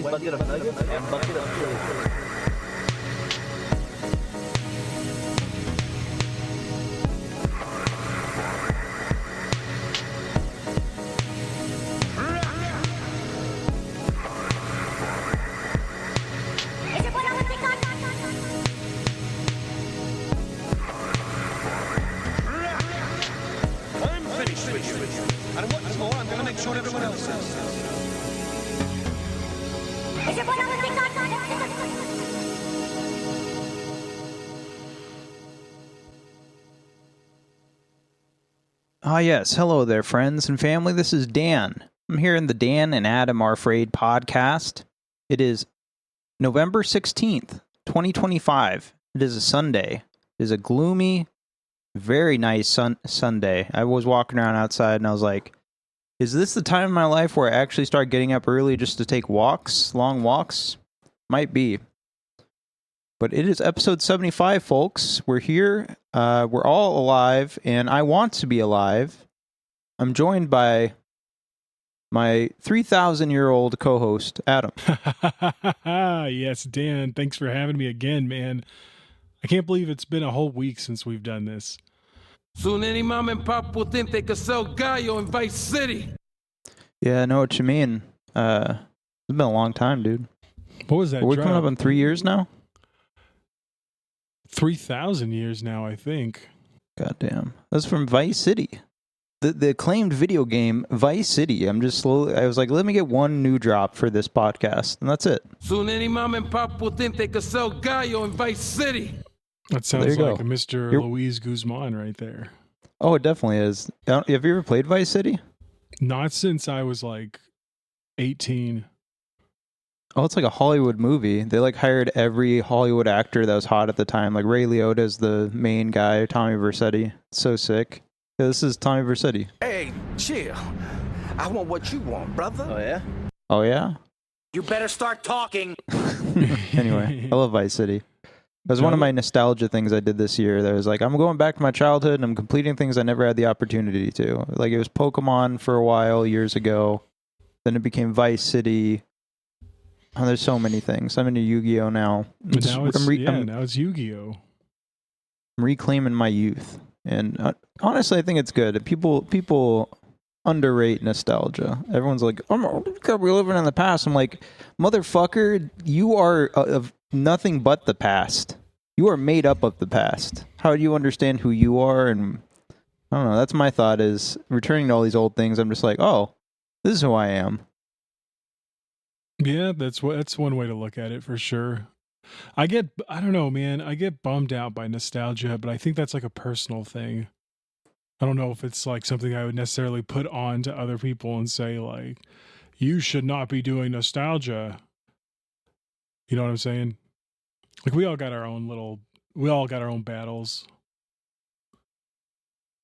Wendy's bucket of nuggets and bucket of chili. Yes. Hello there, friends and family. This is Dan. I'm here in the Dan and Adam Are Afraid podcast. It is November 16th, 2025. It is a Sunday. It is a gloomy, very nice Sunday. I was walking around outside and I was like, is this the time in my life where I actually start getting up early just to take walks, long walks? Might be. But it is episode 75, folks. We're here. We're all alive, and I want to be alive. I'm joined by my 3,000-year-old co-host, Adam. Yes, Dan. Thanks for having me again, man. I can't believe it's been a whole week since we've done this. Soon any mom and pop will think they could sell Gallo in Vice City. Yeah, I know what you mean. It's been a long time, dude. What was that? Are we coming up on 3 years now? 3,000 years now, I think. Goddamn. That's from Vice City. The acclaimed video game, Vice City. I was like, let me get one new drop for this podcast, and that's it. Soon any mom and pop will think they could sell Gallo in Vice City. That sounds like a Mr. Luis Guzman right there. Oh, it definitely is. Have you ever played Vice City? Not since I was like 18. Oh, it's like a Hollywood movie. They like hired every Hollywood actor that was hot at the time. Like Ray Liotta's the main guy, Tommy Vercetti. It's so sick. Yeah, this is Tommy Vercetti. Hey, chill. I want what you want, brother. Oh, yeah? Oh, yeah? You better start talking. Anyway, I love Vice City. That was one of my nostalgia things I did this year. That was like, I'm going back to my childhood and I'm completing things I never had the opportunity to. Like, it was Pokemon for a while, years ago. Then it became Vice City. Oh, there's so many things. I'm into Yu-Gi-Oh! Now. Now it's Yu-Gi-Oh! I'm reclaiming my youth. And honestly, I think it's good. People underrate nostalgia. Everyone's like, we're living in the past. I'm like, motherfucker, you are of nothing but the past. You are made up of the past. How do you understand who you are? And I don't know. That's my thought is returning to all these old things. I'm just like, oh, this is who I am. Yeah, that's one way to look at it for sure. I don't know, man. I get bummed out by nostalgia, but I think that's like a personal thing. I don't know if it's like something I would necessarily put on to other people and say like, you should not be doing nostalgia. You know what I'm saying? Like we all got our own battles.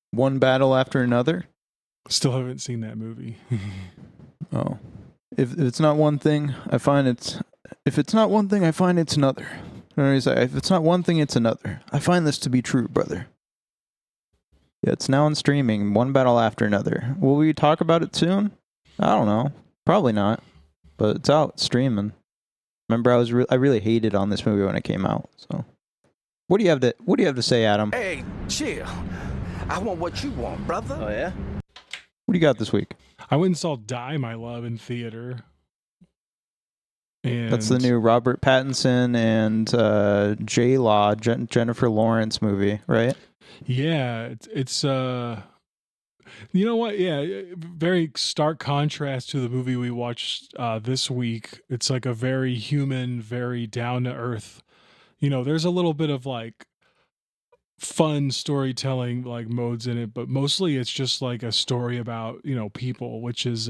One battle after another? Still haven't seen that movie. Oh. If it's not one thing, I find it's... If it's not one thing, I find it's another. If it's not one thing, it's another. I find this to be true, brother. Yeah, it's now on streaming, one battle after another. Will we talk about it soon? I don't know. Probably not. But it's out streaming. Remember, I really hated on this movie when it came out. So, what do you have to say, Adam? Hey, chill. I want what you want, brother. Oh, yeah? What do you got this week? I went and saw Die, My Love in theater. And that's the new Robert Pattinson and J-Law, Jennifer Lawrence movie, right? Yeah, it's you know what? Yeah, very stark contrast to the movie we watched this week. It's like a very human, very down to earth. You know, there's a little bit of like fun storytelling like modes in it, but mostly it's just like a story about, you know, people, which is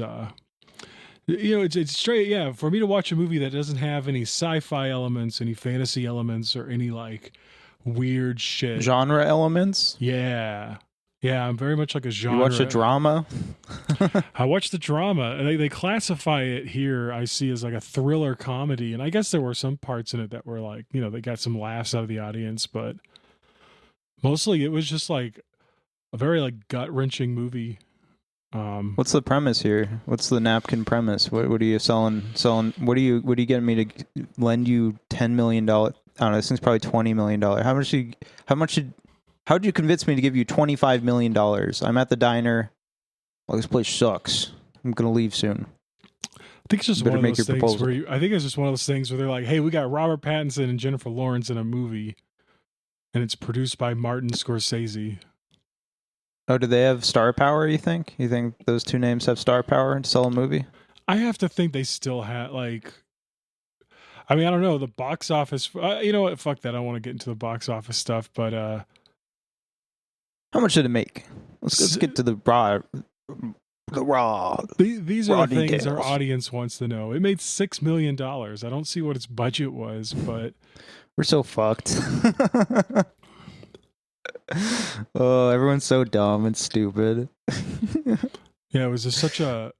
it's straight. Yeah, for me to watch a movie that doesn't have any sci-fi elements, any fantasy elements, or any like weird shit genre elements. Yeah, I'm very much like a genre. You watch a drama? I watched the drama, and they classify it here, I see, as like a thriller comedy, and I guess there were some parts in it that were like, you know, they got some laughs out of the audience, but mostly it was just like a very like gut-wrenching movie. What's the premise here? What's the napkin premise? What are you selling? What are you getting me to lend you $10 million? I don't know. This thing's probably $20 million. How'd you convince me to give you $25 million? I'm at the diner. Well, this place sucks. I'm gonna leave soon. I think it's just Better one of make those your things proposal. I think it's just one of those things where they're like, "Hey, we got Robert Pattinson and Jennifer Lawrence in a movie, and it's produced by Martin Scorsese." Oh, do they have star power, you think? You think those two names have star power to sell a movie? I have to think they still have, like... I mean, I don't know. The box office... you know what? Fuck that. I don't want to get into the box office stuff, but... How much did it make? Let's get to the raw... These are raw the things details. our audience wants to know. It made $6 million. I don't see what its budget was, but... We're so fucked. Oh, everyone's so dumb and stupid. Yeah, it was just such a,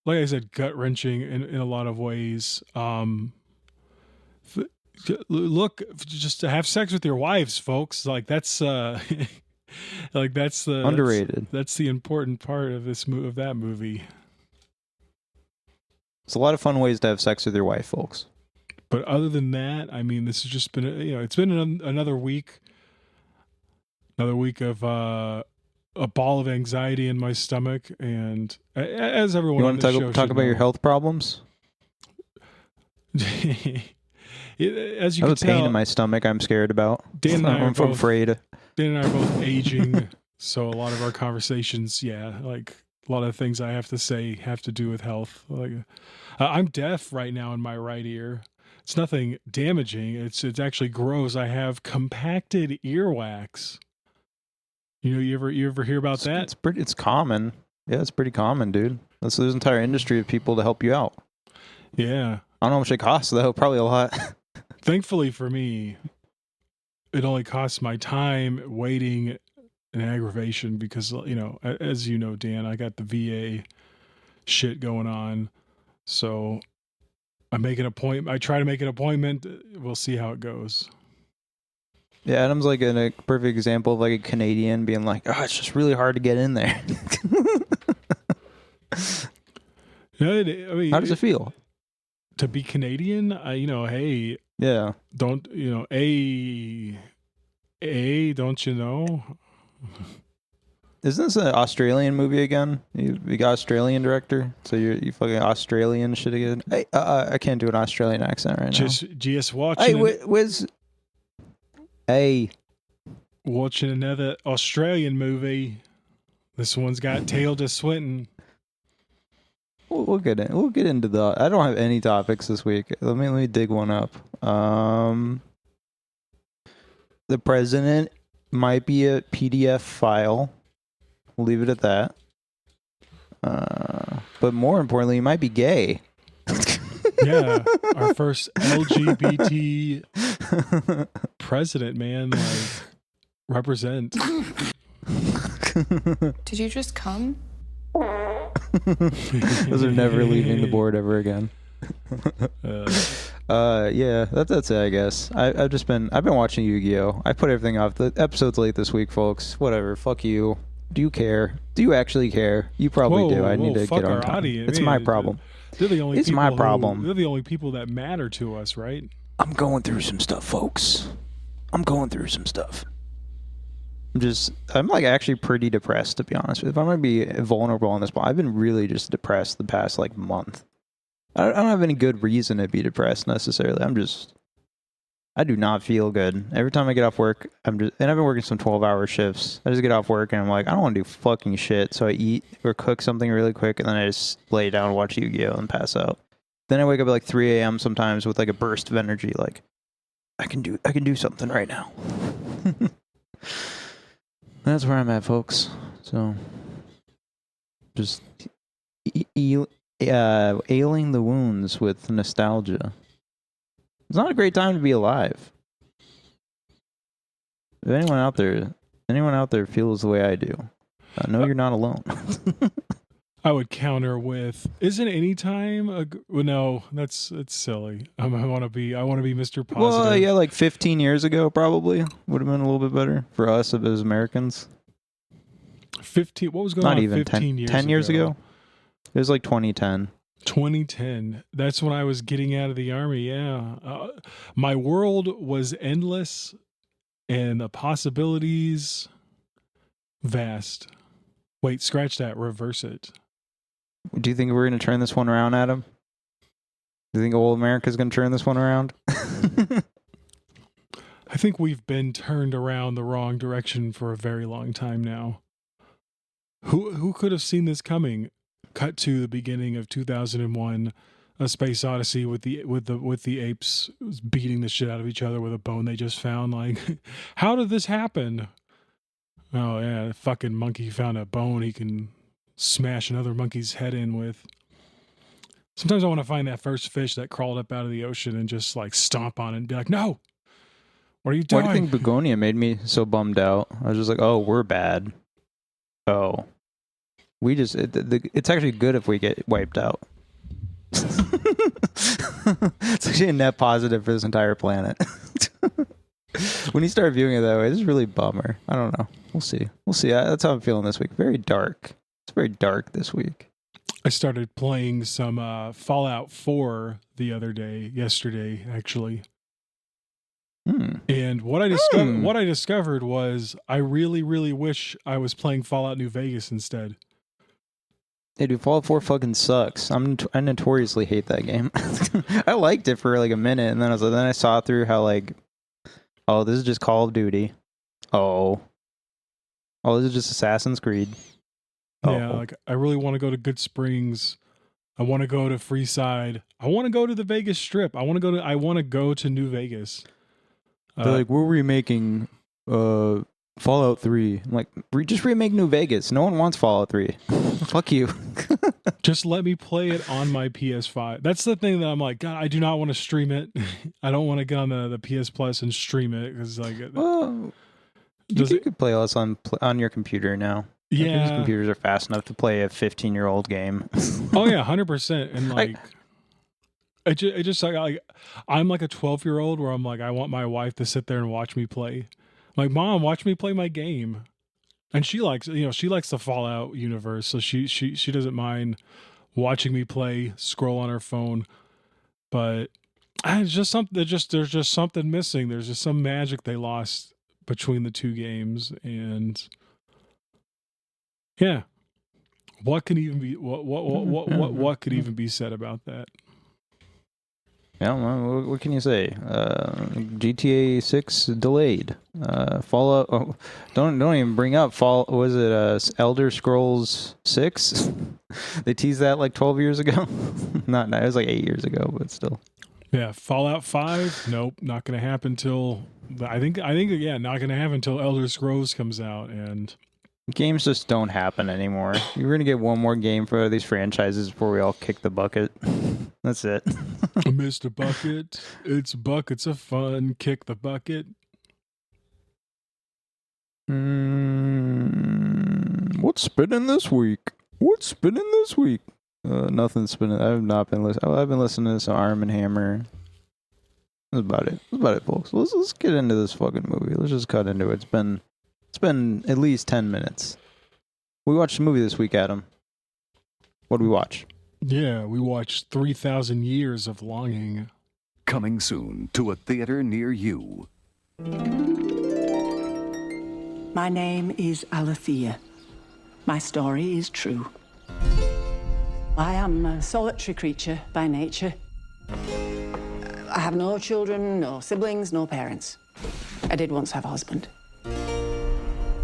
like I said, gut-wrenching in a lot of ways. Look, just to have sex with your wives, folks. Like that's like that's the Underrated. That's the important part of that movie. It's a lot of fun ways to have sex with your wife, folks. But other than that, I mean, this has just been it's been another week. Another week of a ball of anxiety in my stomach, and as everyone, You want to talk about your health problems? As you I have can a pain tell, in my stomach. I'm scared about. Dan and I are I'm both afraid. Dan and I are both aging, so a lot of our conversations, like a lot of things I have to say have to do with health. Like, I'm deaf right now in my right ear. It's nothing damaging. It's actually gross. I have compacted earwax. You ever hear about that? It's common. Yeah, it's pretty common, dude. There's an entire industry of people to help you out. Yeah. I don't know how much it costs though. Probably a lot. Thankfully for me, it only costs my time, waiting, and aggravation because, as you know, Dan, I got the VA shit going on. So I try to make an appointment. We'll see how it goes. Yeah, Adam's like a perfect example of like a Canadian being like, "Oh, it's just really hard to get in there." I mean, how does it feel to be Canadian? Hey, yeah, don't don't you know? Isn't this an Australian movie again? You got Australian director, so you fucking Australian shit again. Hey, I can't do an Australian accent right now. Just watching. Hey, Hey, watching another Australian movie. This one's got Tilda Swinton. we'll get into the. I don't have any topics this week. Let me dig one up. The president might be a PDF file. We'll leave it at that. But more importantly, he might be gay. Yeah, our first LGBT president, man. Like, represent. Did you just come? Those are never leaving the board ever again. Yeah, that's it, I guess. I've been watching Yu-Gi-Oh! I put everything off. The episode's late this week, folks. Whatever. Fuck you. Do you care? Do you actually care? You probably do. I need to get on top. It's my problem. They're the only. It's my problem. They're the only people that matter to us, right? I'm going through some stuff, folks. I'm like actually pretty depressed, to be honest. If I'm going to be vulnerable on this point, I've been really just depressed the past like month. I don't have any good reason to be depressed necessarily. I do not feel good. Every time I get off work, and I've been working some 12-hour shifts. I just get off work and I'm like, I don't want to do fucking shit. So I eat or cook something really quick and then I just lay down and watch Yu-Gi-Oh! And pass out. Then I wake up at like 3 a.m. sometimes with like a burst of energy, like I can do something right now. That's where I'm at, folks. So just ailing the wounds with nostalgia. It's not a great time to be alive. If anyone out there feels the way I do, I know you're not alone. I would counter with, isn't any time no, it's silly. I want to be Mr. Positive. Well, yeah, like 15 years ago probably would have been a little bit better for us as Americans. 15. What was going Not on even 15 years 10 years ago? It was like 2010. 2010. That's when I was getting out of the army. Yeah. My world was endless and the possibilities vast. Wait, scratch that. Reverse it. Do you think we're going to turn this one around, Adam? Do you think old America's going to turn this one around? I think we've been turned around the wrong direction for a very long time now. Who could have seen this coming? Cut to the beginning of 2001, A Space Odyssey with the apes beating the shit out of each other with a bone they just found. Like, how did this happen? Oh yeah, the fucking monkey found a bone he can smash another monkey's head in with. Sometimes I want to find that first fish that crawled up out of the ocean and just like stomp on it and be like, no, what are you doing? Why do you think Begonia made me so bummed out? I was just like, oh, we're bad. Oh. We just, it's actually good if we get wiped out. It's actually a net positive for this entire planet. When you start viewing it that way, it's really a bummer. I don't know. We'll see. That's how I'm feeling this week. Very dark. It's very dark this week. I started playing some Fallout 4 yesterday, actually. And what I discovered was I really, really wish I was playing Fallout New Vegas instead. Hey, dude, Fallout 4 fucking sucks. I notoriously hate that game. I liked it for like a minute, and then I saw through how like, oh, this is just Call of Duty. Oh, this is just Assassin's Creed. Oh. Yeah, like I really want to go to Good Springs. I want to go to Freeside. I want to go to the Vegas Strip. I want to go to New Vegas. They're like, we're remaking Fallout 3. I'm like, just remake New Vegas. No one wants Fallout 3. Fuck you. Just let me play it on my PS5. That's the thing that I'm like, God, I do not want to stream it. I don't want to get on the PS Plus and stream it because like, well, you could play us on your computer now. Yeah, these computers are fast enough to play a 15-year-old game. Oh yeah, 100%. And like, it just like I'm like a 12-year-old where I'm like, I want my wife to sit there and watch me play. I'm like, Mom, watch me play my game. And she likes the Fallout universe, so she doesn't mind watching me play, scroll on her phone. But it's just something. There's just something missing. There's just some magic they lost between the two games, and yeah, what could even be said about that? Yeah, well, what can you say? GTA 6 delayed. Fallout. Oh, don't even bring up Fall. Was it Elder Scrolls 6? They teased that like 12 years ago. Not. It was like 8 years ago, but still. Yeah, Fallout 5. Nope, not going to happen till. I think not going to happen until Elder Scrolls comes out, and games just don't happen anymore. You're going to get one more game for these franchises before we all kick the bucket. That's it. Mr. Bucket, it's buckets of fun. Kick the bucket. What's spinning this week? Nothing's spinning. I've not been listening. I've been listening to some Arm & Hammer. That's about it. Folks. Let's get into this fucking movie. Let's just cut into it. It's been at least 10 minutes. We watched a movie this week, Adam. What did we watch? Yeah, we watched 3,000 Years of Longing. Coming soon to a theater near you. My name is Alethea. My story is true. I am a solitary creature by nature. I have no children, no siblings, no parents. I did once have a husband.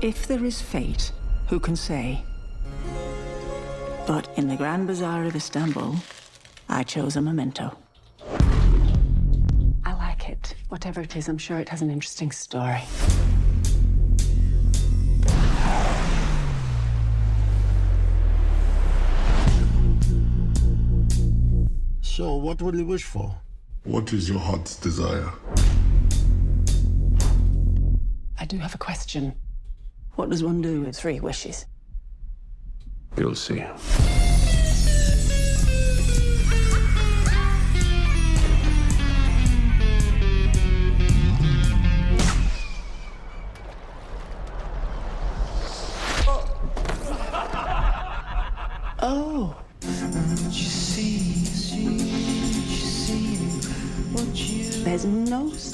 If there is fate, who can say? But in the Grand Bazaar of Istanbul, I chose a memento. I like it. Whatever it is, I'm sure it has an interesting story. So, what will you wish for? What is your heart's desire? I do have a question. What does one do with 3 wishes? You'll see.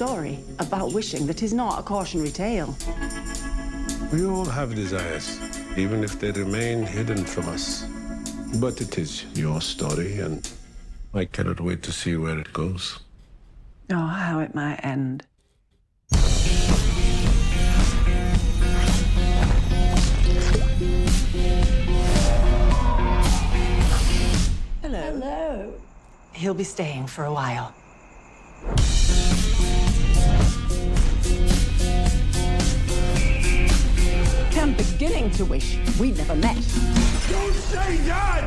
story about wishing that is not a cautionary tale. We all have desires, even if they remain hidden from us. But it is your story, and I cannot wait to see where it goes. Oh, how it might end. Hello. Hello. He'll be staying for a while. I'm beginning to wish we'd never met. Don't say that!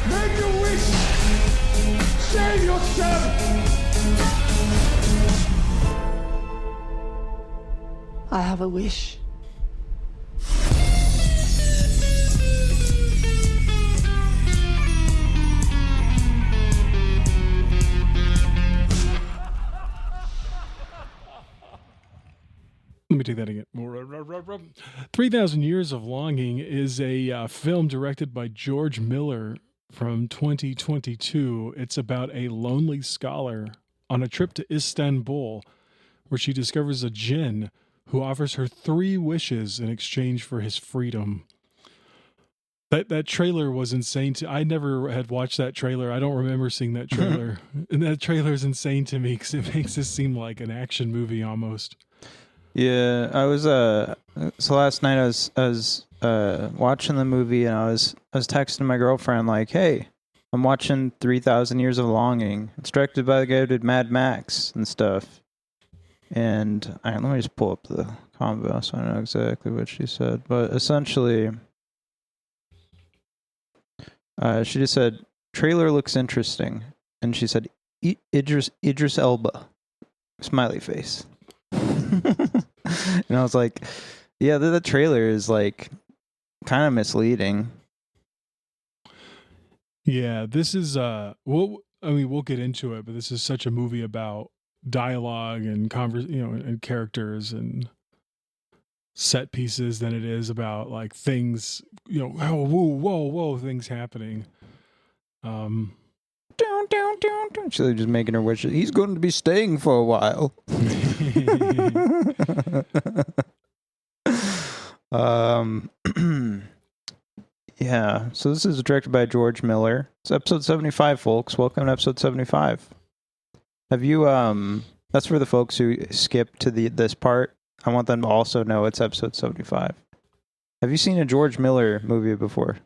Make a wish! Save yourself! I have a wish. Let me take that again. 3,000 Years of Longing is a film directed by George Miller from 2022. It's about a lonely scholar on a trip to Istanbul where she discovers a djinn who offers her 3 wishes in exchange for his freedom. That trailer was insane. I never had watched that trailer. I don't remember seeing that trailer. And that trailer is insane to me because it makes this seem like an action movie almost. Yeah, I was so last night I was watching the movie and I was texting my girlfriend like, "Hey, I'm watching 3,000 Years of Longing. It's directed by the guy who did Mad Max and stuff." And let me just pull up the convo so I know exactly what she said. But essentially, she just said, "Trailer looks interesting," and she said, Idris Elba, smiley face." And I was like, yeah, the trailer is like kind of misleading. Yeah, this is we'll get into it, but this is such a movie about dialogue and and characters and set pieces than it is about like things, whoa, things happening. Down. She's just making her wish. He's going to be staying for a while. Yeah. So this is directed by George Miller. It's episode 75, folks. Welcome to episode 75. Have you that's for the folks who skip to this part. I want them to also know it's episode 75. Have you seen a George Miller movie before?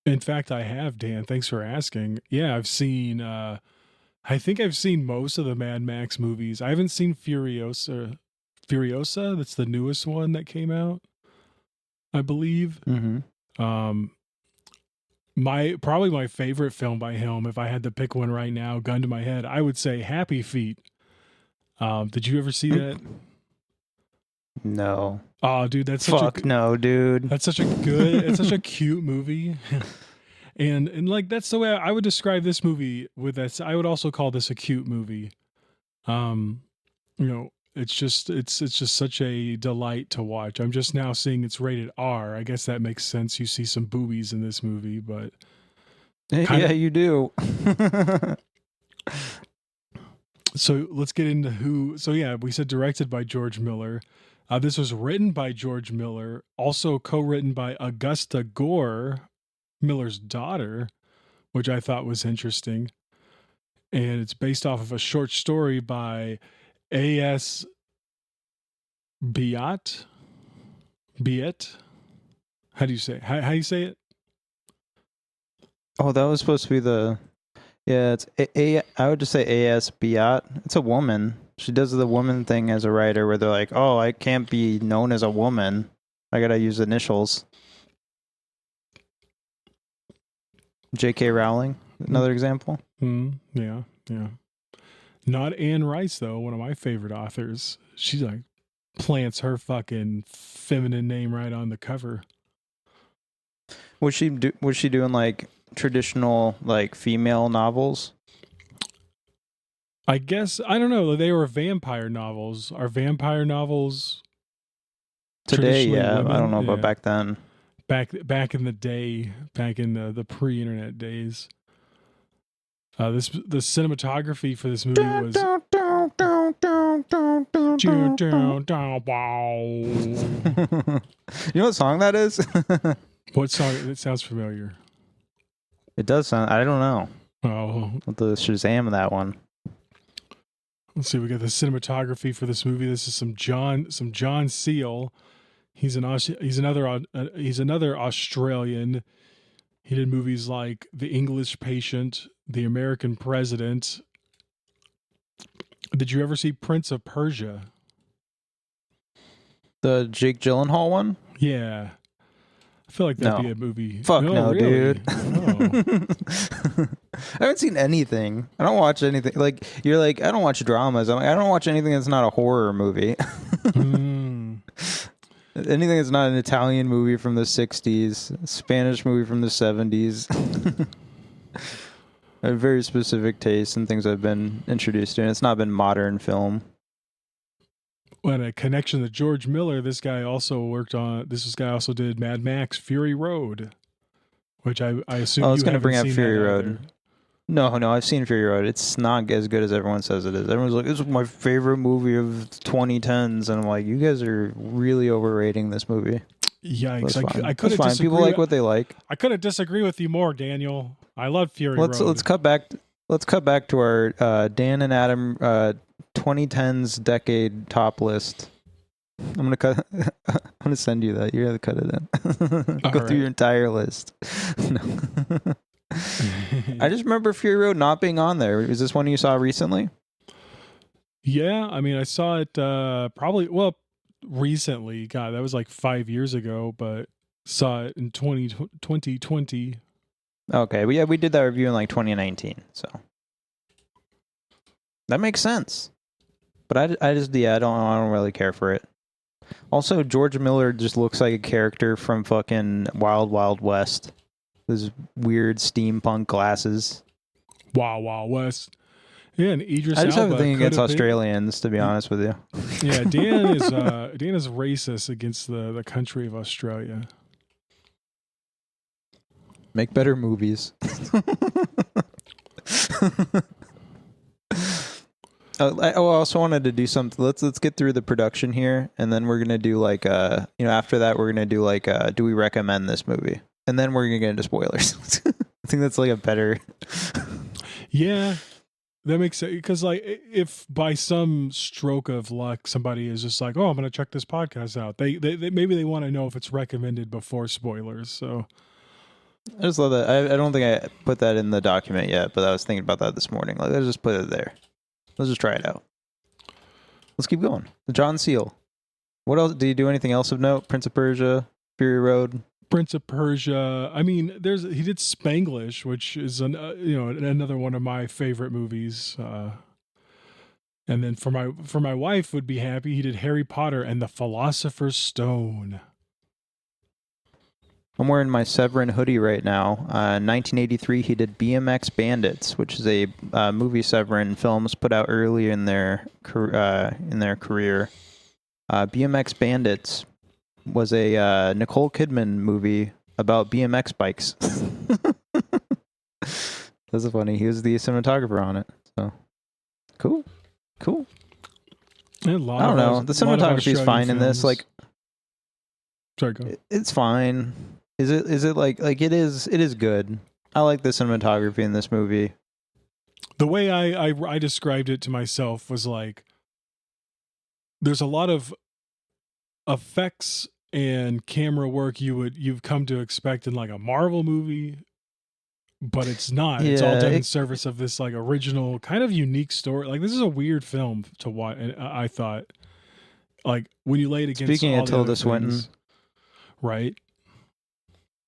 In fact, I have, Dan. Thanks for asking. Yeah, I've seen I think I've seen most of the Mad Max movies. I haven't seen Furiosa. That's the newest one that came out, I believe. Mm-hmm. Probably my favorite film by him, if I had to pick one right now, gun to my head, I would say Happy Feet. Did you ever see that? No. Oh, dude, that's no, dude. That's such a good. It's such a cute movie, and like that's the way I would describe this movie. With that, I would also call this a cute movie. It's just such a delight to watch. I'm just now seeing it's rated R. I guess that makes sense. You see some boobies in this movie, but yeah, you do. So let's get into who. So yeah, we said directed by George Miller. This was written by George Miller, also co-written by Augusta Gore, Miller's daughter, which I thought was interesting. And it's based off of a short story by A.S. Biat. How do you say it? How you say it? Oh, that was supposed to be it's I would just say A.S. Biat. It's a woman. She does the woman thing as a writer where they're like, oh, I can't be known as a woman. I gotta use initials. J.K. Rowling, another example. Yeah. Not Anne Rice, though, one of my favorite authors. She's like, plants her fucking feminine name right on the cover. Was she doing like traditional like female novels? I guess, I don't know. They were vampire novels. Are vampire novels today? Yeah, women? I don't know about back then. back in the day, back in the pre-internet days. The cinematography for this movie was. You know what song that is? What song? It sounds familiar. It does sound. I don't know. Oh, What the Shazam that one? let's see. We got the cinematography for this movie. This is some John Seal. He's another Australian. He did movies like The English Patient, The American President. Did you ever see Prince of Persia? The Jake Gyllenhaal one? Yeah. I feel like that'd No. be a movie. Fuck no, really? dude. Oh. I haven't seen anything. I don't watch anything. Like, you're like, I don't watch dramas. I'm like, I don't watch anything that's not a horror movie. Anything that's not an Italian movie from the 60s, Spanish movie from the 70s. I have very specific tastes and things I've been introduced to, and it's not been modern film. When a connection to George Miller, this guy also did Mad Max Fury Road, which I assume I was going to bring up Fury Road. No, I've seen Fury Road. It's not as good as everyone says it is. Everyone's like, this is my favorite movie of 2010s. And I'm like, you guys are really overrating this movie. Yikes. I That's fine. People like what they like. I couldn't disagree with you more, Daniel. I love Fury Road. Let's cut back to our Dan and Adam 2010s decade top list. I'm gonna send you that. You're gonna cut it in. Go through your entire list. No. I just remember Fury Road not being on there. Is this one you saw recently? Yeah, I mean, I saw it recently. God, that was like 5 years ago, but saw it in 2020. Okay, but yeah, we did that review in like 2019, so that makes sense. But I don't really care for it. Also, George Miller just looks like a character from fucking Wild Wild West. Those weird steampunk glasses. Wild Wild West. Yeah, and Idris Elba. I just have a thing against Australians, to be honest with you. Yeah, Dan is racist against the country of Australia. Make better movies. I also wanted to do something. Let's get through the production here, and then we're gonna do like after that we're gonna do like do we recommend this movie, and then we're gonna get into spoilers. I think that's like a better. Yeah, that makes sense, because like if by some stroke of luck somebody is just like, oh, I'm gonna check this podcast out, they maybe they want to know if it's recommended before spoilers. So I just love that. I don't think I put that in the document yet, but I was thinking about that this morning. Like, let's just put it there. Let's just try it out. Let's keep going. John Seal. What else? Did you do anything else of note? Prince of Persia, Fury Road. Prince of Persia. I mean, he did Spanglish, which is another one of my favorite movies. And then for my wife would be happy, he did Harry Potter and the Philosopher's Stone. I'm wearing my Severin hoodie right now. In 1983, he did BMX Bandits, which is a movie Severin Films put out early in their career. BMX Bandits was a Nicole Kidman movie about BMX bikes. That's funny. He was the cinematographer on it. So cool. I don't know. The cinematography is fine in this. Like, sorry, go. It's fine. Is it like it is good. I like the cinematography in this movie. The way I described it to myself was like, there's a lot of effects and camera work you've come to expect in like a Marvel movie, but it's not. It's all done in service of this like original kind of unique story. Like, this is a weird film to watch, and I thought, like, when you lay it against Speaking all of the Tilda other Swinton, things, right?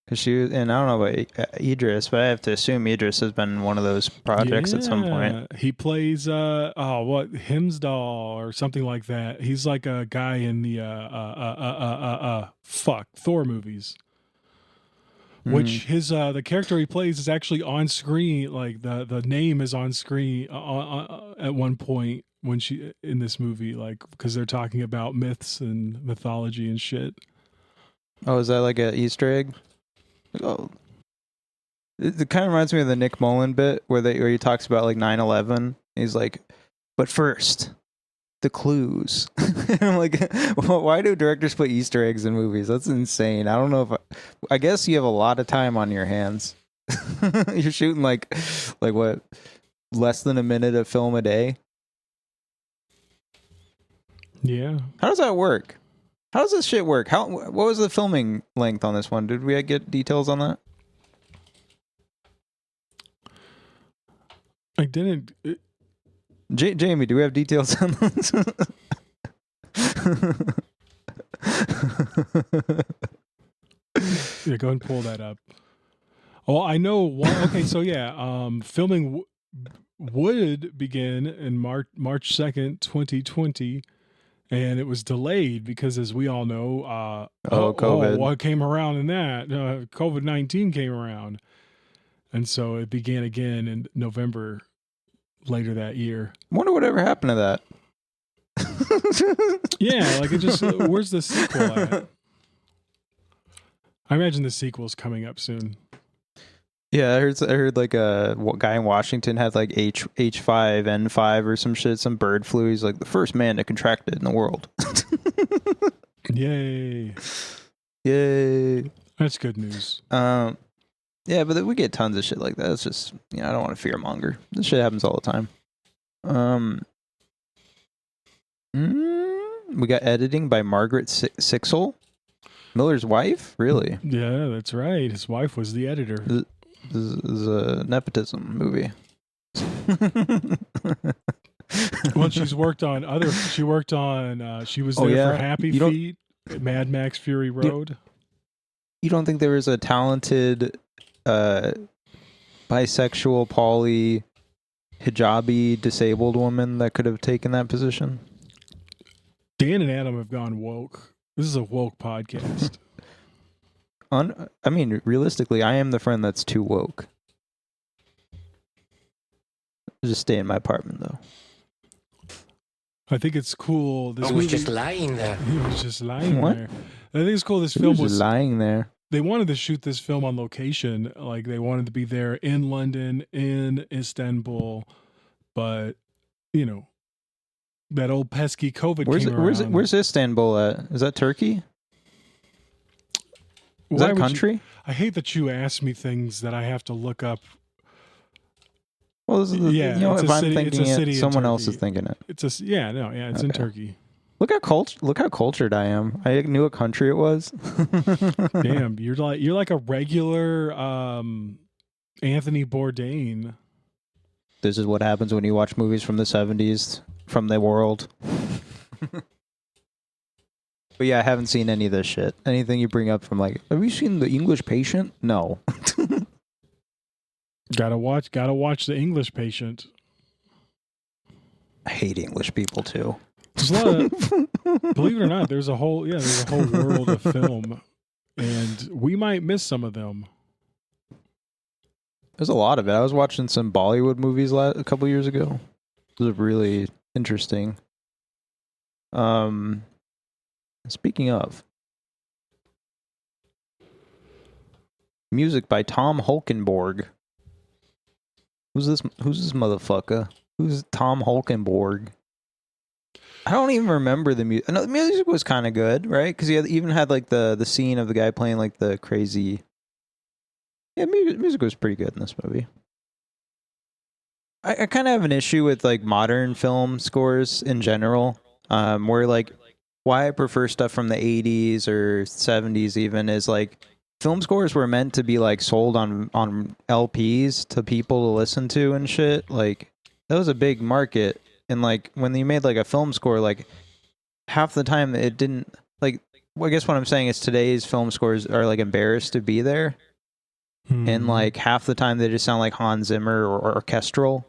Because she was, and I don't know about Idris, but I have to assume Idris has been one of those projects at some point. He plays Hemsdahl or something like that. He's like a guy in the Thor movies. Which his the character he plays is actually on screen. Like the name is on screen at one point when she in this movie, like, because they're talking about myths and mythology and shit. Oh, is that like a Easter egg? Oh, it kind of reminds me of the Nick Mullen bit where he talks about like 9/11. He's like, but first, the clues. And I'm like, well, why do directors put Easter eggs in movies? That's insane. I don't know if I guess you have a lot of time on your hands. You're shooting like what, less than a minute of film a day? Yeah. How does that work? How does this shit work? What was the filming length on this one? Did we get details on that? I didn't. Jamie, do we have details on this? Yeah, go ahead and pull that up. Oh, I know one. Okay, so yeah, filming would begin in March 2nd, 2020, and it was delayed because, as we all know, COVID. What came around in that? COVID-19 came around, and so it began again in November later that year. I wonder whatever happened to that. Yeah, like it just. Where's the sequel at? I imagine the sequel's coming up soon. Yeah, I heard like a guy in Washington had like H5N5 or some shit, some bird flu. He's like the first man to contract it in the world. Yay! Yay! That's good news. Yeah, but we get tons of shit like that. It's just, I don't want to fearmonger. This shit happens all the time. We got editing by Margaret Sixel, Miller's wife. Really? Yeah, that's right. His wife was the editor. This is a nepotism movie. Well, she worked on. She was there for Happy Feet, Mad Max Fury Road. You don't think there was a talented bisexual, poly, hijabi, disabled woman that could have taken that position? Dan and Adam have gone woke. This is a woke podcast. I mean, realistically, I am the friend that's too woke. Just stay in my apartment, though. I think it's cool. This I was just lying there. He was just lying What? there. I think it's cool. This He film was was just lying there. They wanted to shoot this film on location. Like they wanted to be there in London, in Istanbul, but that old pesky COVID came around. Where's Istanbul at? Is that Turkey? Is that a country? I hate that you ask me things that I have to look up. Well, this is if I'm thinking it, someone else is Turkey. thinking it. It's in Turkey. Look how cultured I am. I knew what country it was. Damn, you're like a regular Anthony Bourdain. This is what happens when you watch movies from the 70s from the world. But yeah, I haven't seen any of this shit. Anything you bring up from like, have you seen The English Patient? No. Gotta watch The English Patient. I hate English people too. There's a lot of, believe it or not, there's a whole world of film, and we might miss some of them. There's a lot of it. I was watching some Bollywood movies a couple years ago. It was really interesting. Speaking of, music by Tom Holkenborg. Who's this motherfucker? Who's Tom Holkenborg? I don't even remember the music. No, the music was kind of good, right? Because he even had like the scene of the guy playing like the crazy. Yeah, music was pretty good in this movie. I kind of have an issue with like modern film scores in general, where like why I prefer stuff from the 80s or 70s even is like film scores were meant to be like sold on LPs to people to listen to and shit. Like that was a big market. And like when you made like a film score, like half the time it didn't like. Well, I guess what I'm saying is today's film scores are like embarrassed to be there, and like half the time they just sound like Hans Zimmer or orchestral.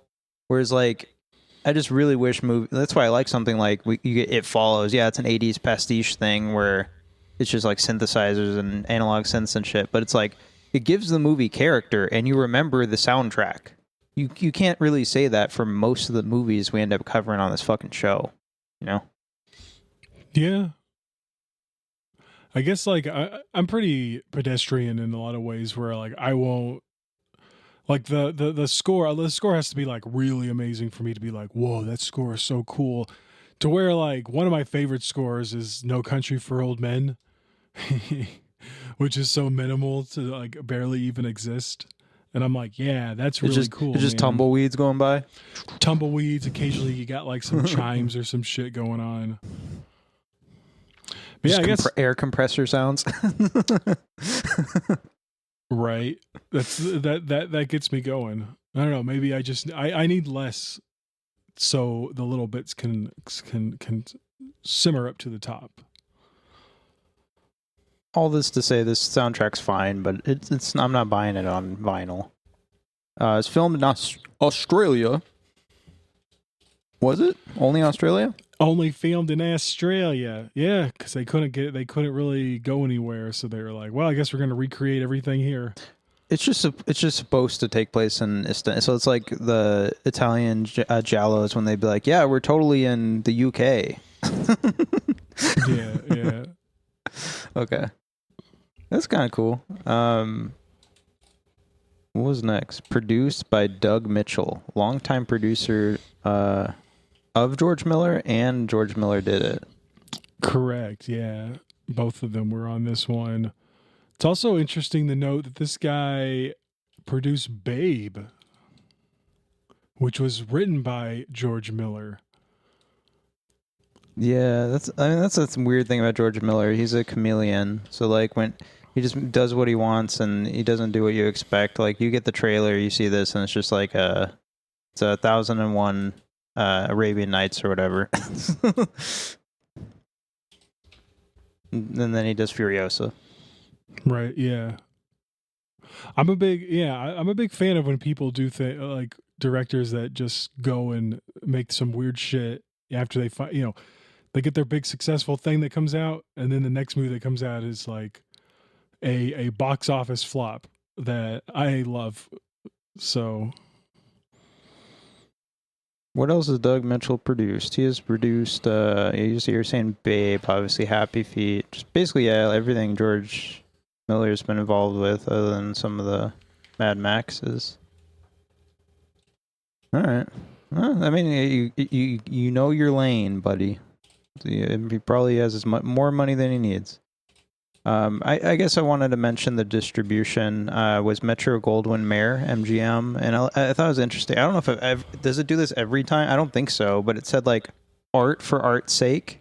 Whereas like I just really wish that's why I like something like you get It Follows. Yeah, it's an 80s pastiche thing where it's just like synthesizers and analog synths and shit. But it's like it gives the movie character, and you remember the soundtrack. You can't really say that for most of the movies we end up covering on this fucking show, you know? Yeah. I guess like I'm pretty pedestrian in a lot of ways where like I won't like the score. The score has to be like really amazing for me to be like, whoa, that score is so cool. To where like one of my favorite scores is No Country for Old Men, which is so minimal to like barely even exist. And I'm like, yeah, that's really cool. It's just man. tumbleweeds going by. Tumbleweeds. Occasionally you got like some chimes or some shit going on. But yeah, I guess air compressor sounds. Right. That gets me going. I don't know. Maybe I need less so the little bits can simmer up to the top. All this to say, this soundtrack's fine, but it's I'm not buying it on vinyl. It's filmed in Australia. Was it only Australia? Only filmed in Australia, yeah, because they couldn't really go anywhere, so they were like, well, I guess we're gonna recreate everything here. It's just supposed to take place in Istanbul, so it's like the Italian giallos when they'd be like, yeah, we're totally in the UK. Yeah. Okay. That's kind of cool. What was next? Produced by Doug Mitchell, longtime producer of George Miller, and George Miller did it. Correct, yeah. Both of them were on this one. It's also interesting to note that this guy produced Babe, which was written by George Miller. Yeah, that's a weird thing about George Miller. He's a chameleon. So like when he just does what he wants and he doesn't do what you expect. Like you get the trailer, you see this, and it's just like it's 1001 Arabian Nights or whatever. And then he does Furiosa. Right, yeah. I'm a big fan of when people do like directors that just go and make some weird shit after they they get their big successful thing that comes out, and then the next movie that comes out is like a box office flop that I love. So what else has Doug Mitchell produced? He has produced you're saying Babe, obviously Happy Feet, just basically everything George Miller's been involved with other than some of the Mad Maxes. All right. Well, I mean, you know your lane, buddy. He probably has more money than he needs. I guess I wanted to mention the distribution was Metro-Goldwyn-Mayer, MGM, and I thought it was interesting. I don't know if does it do this every time? I don't think so, but it said like art for art's sake.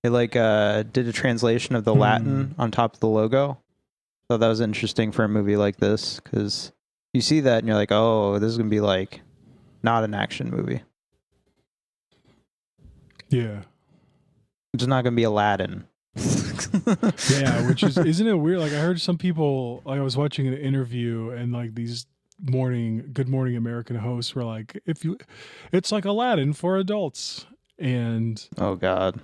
It like did a translation of the Latin on top of the logo. So that was interesting for a movie like this because you see that and you're like, oh, this is gonna be like not an action movie. yeah. It's not gonna be Aladdin. Yeah, which isn't it weird? Like I heard some people, like I was watching an interview and like these Good Morning American hosts were like, it's like Aladdin for adults. And oh God.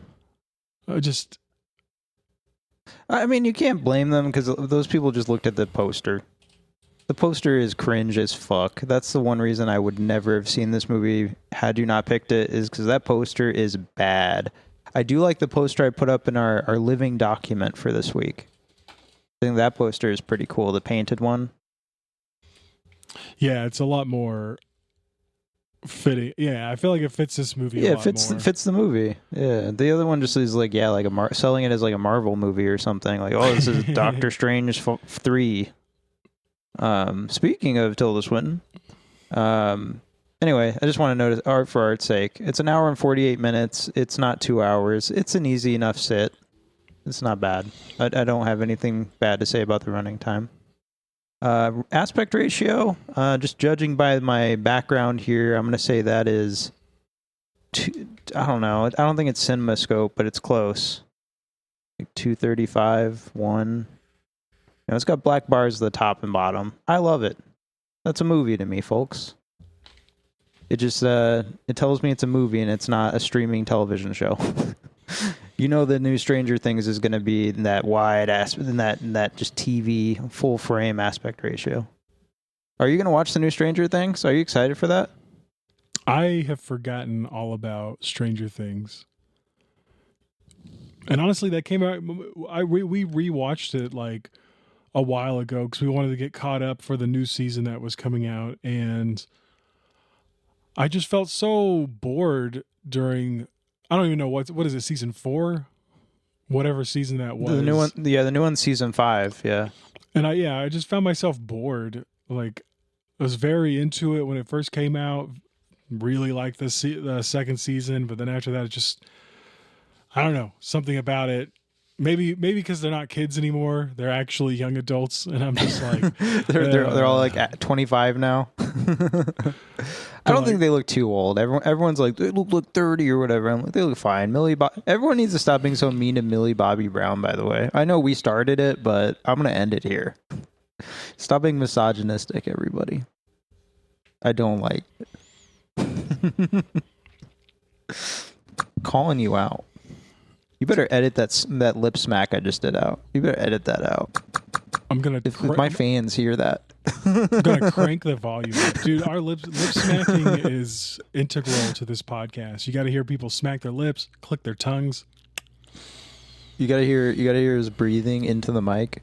I mean, you can't blame them because those people just looked at the poster. The poster is cringe as fuck. That's the one reason I would never have seen this movie had you not picked it, is because that poster is bad. I do like the poster I put up in our living document for this week. I think that poster is pretty cool, the painted one. Yeah, it's a lot more fitting. Yeah, I feel like it fits this movie a lot more. Fits the movie. Yeah, the other one just is like, selling it as like a Marvel movie or something. Like, oh, this is Doctor Strange 3. Speaking of Tilda Swinton, anyway, I just want to notice art for art's sake. It's an hour and 48 minutes. It's not 2 hours. It's an easy enough sit. It's not bad. I don't have anything bad to say about the running time. Aspect ratio, just judging by my background here, I'm going to say that is, I don't know. I don't think it's CinemaScope, but it's close. Like 235, 1. It's got black bars at the top and bottom. I love it. That's a movie to me, folks. It just it tells me it's a movie and it's not a streaming television show. You know the new Stranger Things is going to be in that wide in that just TV full frame aspect ratio. Are you going to watch the new Stranger Things? Are you excited for that? I have forgotten all about Stranger Things. And honestly, that came out. We rewatched it like a while ago because we wanted to get caught up for the new season that was coming out, and I just felt so bored during. I don't even know what is it, season 4, whatever season that was. The new one, the new one's season 5. Yeah, and I just found myself bored. Like, I was very into it when it first came out. Really liked the second season, but then after that, it just, I don't know, something about it. Maybe because they're not kids anymore; they're actually young adults, and I'm just like, they're all like at 25 now. I don't think they look too old. Everyone's like, they look 30 or whatever. I'm like, they look fine. Everyone needs to stop being so mean to Millie Bobby Brown. By the way, I know we started it, but I'm gonna end it here. Stop being misogynistic, everybody. I don't like it. Calling you out. You better edit that lip smack I just did out. You better edit that out. I'm gonna. If my fans hear that, I'm gonna crank the volume up. Dude. Our lip smacking is integral to this podcast. You got to hear people smack their lips, click their tongues. You gotta hear his breathing into the mic.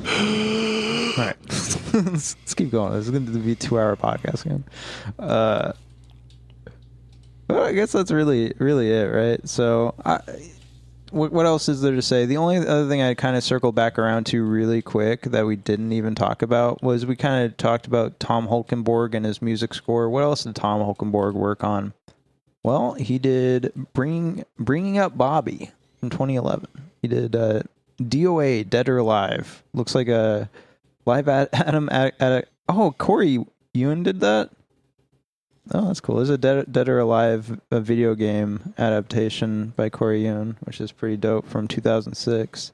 All right, let's keep going. This is going to be a 2-hour podcast again. Well, I guess that's really it, right? So, what else is there to say? The only other thing I kind of circled back around to really quick that we didn't even talk about was we kind of talked about Tom Holkenborg and his music score. What else did Tom Holkenborg work on? Well, he did Bringing Up Bobby in 2011. He did DOA, Dead or Alive. Looks like a live Adam. Oh, Corey Ewan did that. Oh, that's cool. There's a Dead or Alive video game adaptation by Corey Yun, which is pretty dope, from 2006.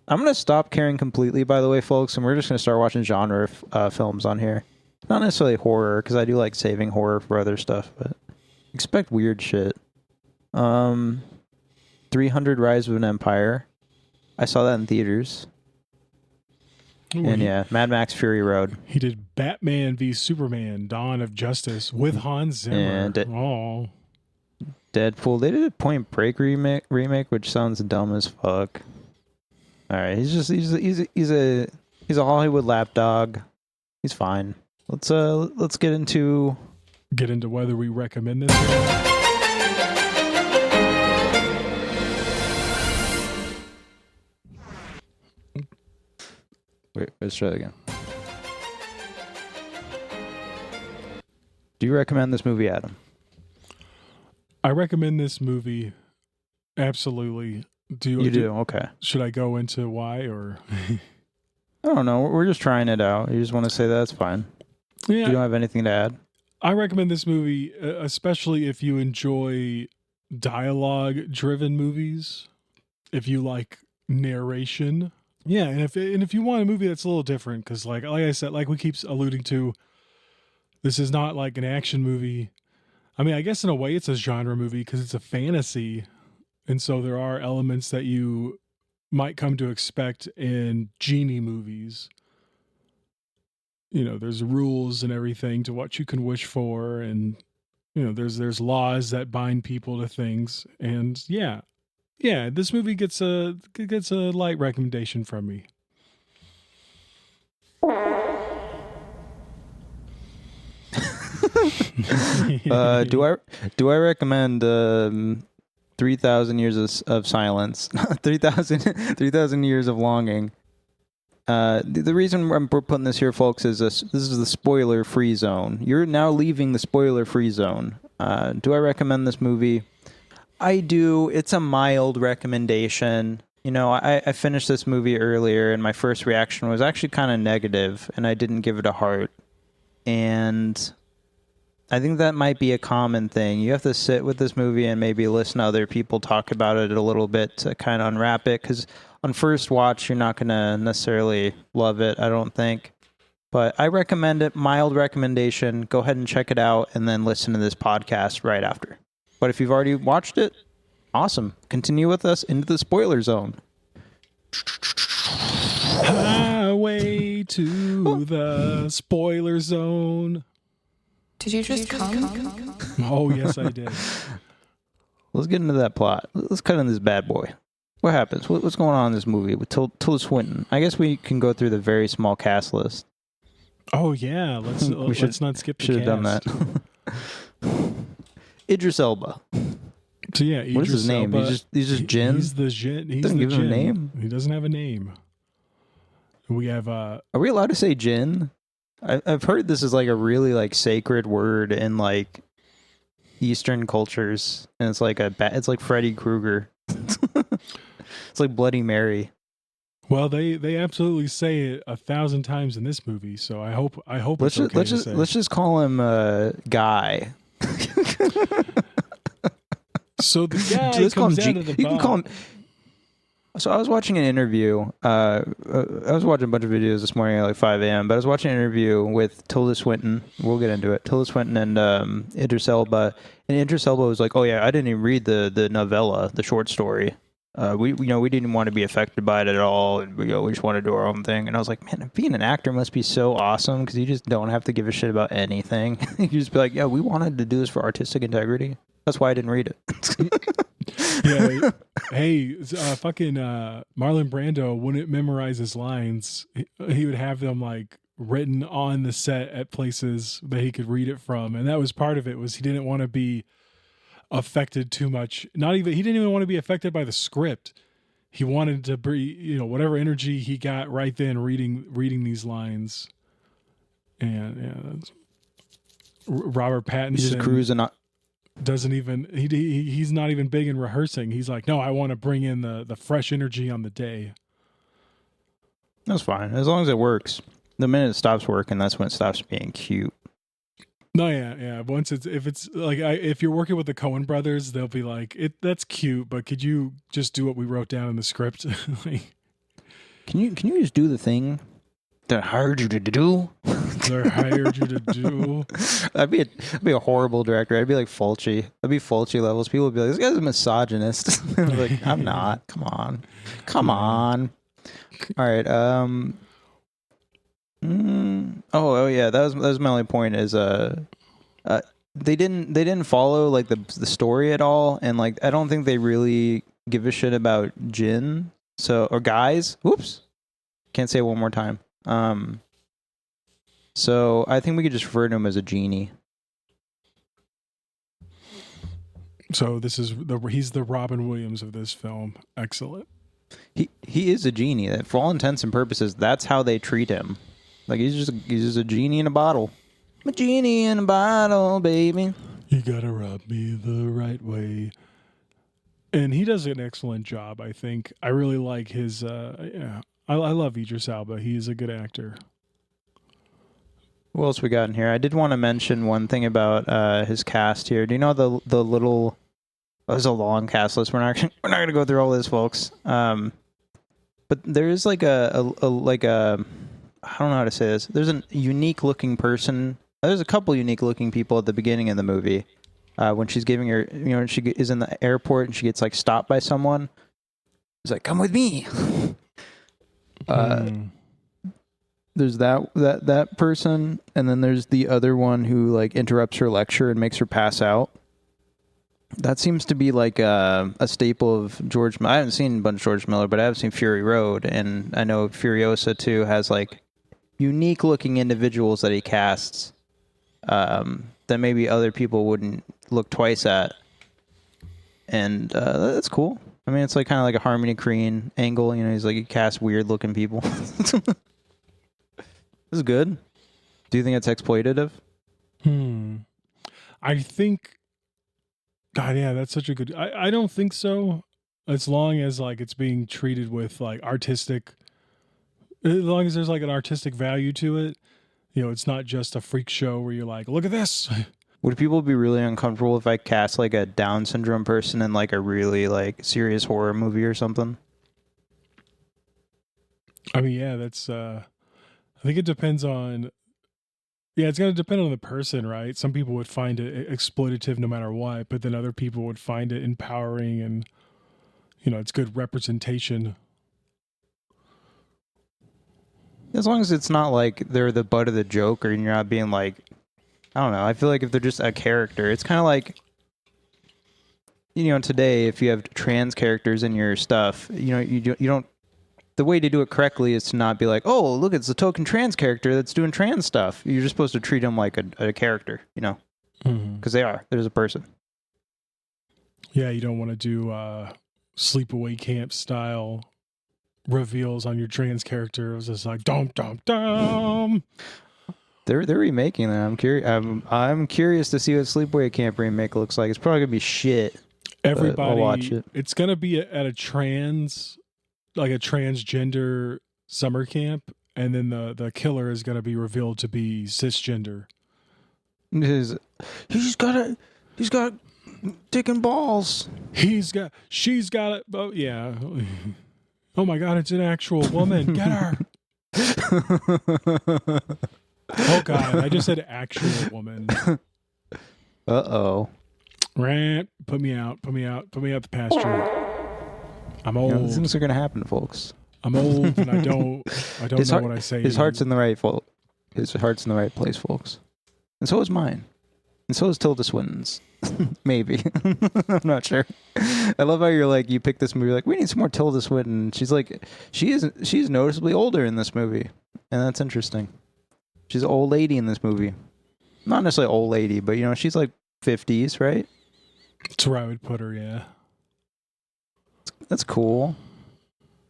I'm going to stop caring completely, by the way, folks, and we're just going to start watching genre films on here. Not necessarily horror, because I do like saving horror for other stuff, but expect weird shit. 300 Rise of an Empire. I saw that in theaters. Ooh, and yeah, Mad Max Fury Road. He did Batman v Superman: Dawn of Justice with Hans Zimmer. Deadpool. They did a Point Break remake, which sounds dumb as fuck. All right, he's a Hollywood lapdog. He's fine. Let's get into whether we recommend this. Wait, let's try that again. Do you recommend this movie, Adam? I recommend this movie. Absolutely. You do? Okay. Should I go into why, or? I don't know. We're just trying it out. You just want to say that's fine. Yeah. You don't have anything to add? I recommend this movie, especially if you enjoy dialogue-driven movies. If you like narration. Yeah, and if you want a movie that's a little different, because like I said, like we keep alluding to, this is not like an action movie. I mean, I guess in a way it's a genre movie because it's a fantasy, and so there are elements that you might come to expect in GENIE movies. You know, there's rules and everything to what you can wish for, and you know, there's laws that bind people to things, and yeah, this movie gets a light recommendation from me. Do I recommend 3,000 Years of Silence? 3,000 Years of Longing. The reason we're putting this here, folks, is this is the spoiler-free zone. You're now leaving the spoiler-free zone. Do I recommend this movie? I do. It's a mild recommendation. You know, I finished this movie earlier, and my first reaction was actually kind of negative, and I didn't give it a heart. And I think that might be a common thing. You have to sit with this movie and maybe listen to other people talk about it a little bit to kind of unwrap it, because on first watch, you're not going to necessarily love it, I don't think. But I recommend it. Mild recommendation. Go ahead and check it out, and then listen to this podcast right after. But if you've already watched it, awesome. Continue with us into the spoiler zone. Highway to the spoiler zone. Did you just come? Oh, yes, I did. Let's get into that plot. Let's cut in this bad boy. What happens? What's going on in this movie with Tilda Swinton? I guess we can go through the very small cast list. Oh yeah, let's not skip the Should have done cast. that. Idris Elba. So yeah, Idris what is his name? Elba, He's just Djinn. He's the Djinn. He's Doesn't the give him a Djinn. name. He doesn't have a name. We have Are we allowed to say Djinn? I've heard this is like a really like sacred word in like Eastern cultures, and it's like it's like Freddy Krueger. It's like Bloody Mary. Well, they absolutely say it 1,000 times in this movie, so I hope Let's just call him Guy. So the guy Let's call him comes out of the You can call him. So I was watching an interview. I was watching a bunch of videos this morning at like 5 a.m. But I was watching an interview with Tilda Swinton. We'll get into it. Tilda Swinton and Idris Elba. And Idris Elba was like, "Oh yeah, I didn't even read the novella, the short story. We didn't want to be affected by it at all, and we just want to do our own thing." And I was like, "Man, being an actor must be so awesome because you just don't have to give a shit about anything. You just be like, yeah, we wanted to do this for artistic integrity. That's why I didn't read it." Yeah. Hey, fucking Marlon Brando wouldn't memorize his lines. He would have them like written on the set at places that he could read it from, and that was part of it. Was he didn't want to be affected too much. He didn't even want to be affected by the script. He wanted to be, whatever energy he got right then reading these lines. And Robert Pattinson He's just cruising. Doesn't even he's not even big in rehearsing. He's like, no, I want to bring in the fresh energy on the day. That's fine as long as it works. The minute it stops working, that's when it stops being cute. No, yeah. Once if it's like if you're working with the Coen brothers, they'll be like, that's cute, but could you just do what we wrote down in the script? Like, can you just do the thing that I hired you to do? They hired you to do. I'd be a horrible director. I'd be like Fulci. I'd be Fulci levels. People would be like, "This guy's a misogynist." I'm like, I'm not. Come on. All right. Oh yeah. That was my only point. Is they didn't follow like the story at all, and like I don't think they really give a shit about Djinn. Or guys. Whoops. Can't say it one more time. So I think we could just refer to him as a genie. So he's the Robin Williams of this film. Excellent. He is a genie. For all intents and purposes, that's how they treat him. Like he's just a genie in a bottle. I'm a genie in a bottle, baby. You gotta rub me the right way. And he does an excellent job, I think. I really like his I love Idris Elba. He is a good actor. What else we got in here? I did want to mention one thing about his cast here. Do you know the little? Oh, there's a long cast list. We're not gonna go through all this, folks. But there is like a I don't know how to say this. There's a unique looking person. There's a couple unique looking people at the beginning of the movie. When she's giving her, she is in the airport and she gets like stopped by someone. He's like, "Come with me." There's that person, and then there's the other one who like interrupts her lecture and makes her pass out. That seems to be like a staple of George. I haven't seen a bunch of George Miller, but I have seen Fury Road, and I know Furiosa too has like unique looking individuals that he casts that maybe other people wouldn't look twice at, and that's cool. I mean, it's like kind of like a Harmony Korine angle. He's like he casts weird looking people. This is good. Do you think it's exploitative? I think, God, yeah, that's such a good. I don't think so. As long as like it's being treated with like artistic, as long as there's like an artistic value to it, it's not just a freak show where you're like, look at this. Would people be really uncomfortable if I cast like a Down syndrome person in like a really like serious horror movie or something? I mean, yeah, that's. I think it depends on. Yeah, it's going to depend on the person, right? Some people would find it exploitative no matter what, but then other people would find it empowering and, it's good representation. As long as it's not like they're the butt of the joke or you're not being like, I don't know. I feel like if they're just a character, it's kind of like, today, if you have trans characters in your stuff, you don't. The way to do it correctly is to not be like, oh, look, it's a token trans character that's doing trans stuff. You're just supposed to treat them like a character, because they are. There's a person. Yeah, you don't want to do sleepaway camp style reveals on your trans character. It was just like dum dum dum. They're remaking that. I'm curious to see what Sleepaway Camp remake looks like. It's probably gonna be shit. Everybody, I'll watch it. It's gonna be at a transgender summer camp, and then the killer is gonna be revealed to be cisgender. He's got dick and balls. She's got it. Oh yeah. Oh my God, it's an actual woman. Get her. Oh God, I just said actual woman. Uh-oh. Rant, put me out the pasture. I'm old. These things are gonna happen, folks. I'm old and I don't know what I say. His heart's in the right His heart's in the right place, folks. And so is mine. And so is Tilda Swinton's. Maybe. I'm not sure. I love how you pick this movie, we need some more Tilda Swinton. She's noticeably older in this movie. And that's interesting. She's an old lady in this movie. Not necessarily old lady, but she's 50s, right? That's where I would put her, yeah. That's cool.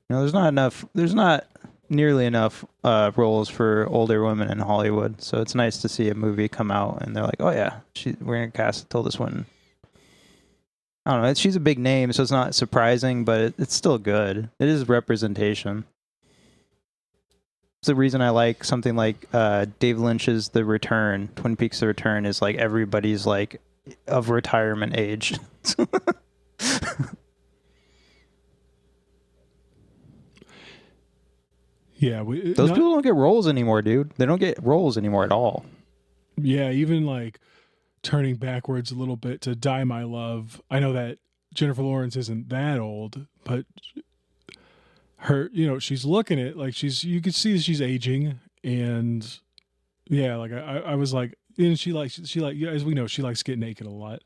There's not nearly enough roles for older women in Hollywood, so it's nice to see a movie come out and they're like, oh yeah, we're gonna cast Tilda Swinton. I don't know, she's a big name, so it's not surprising, but it's still good. It is representation. It's the reason I like something like Dave Lynch's The Return. Twin Peaks: The Return is everybody's of retirement age. Yeah, those people don't get roles anymore, dude. They don't get roles anymore at all. Yeah, even turning backwards a little bit to Die My Love. I know that Jennifer Lawrence isn't that old, but her, she's looking at you can see that she's aging, and yeah, I was and she as we know, she likes getting naked a lot,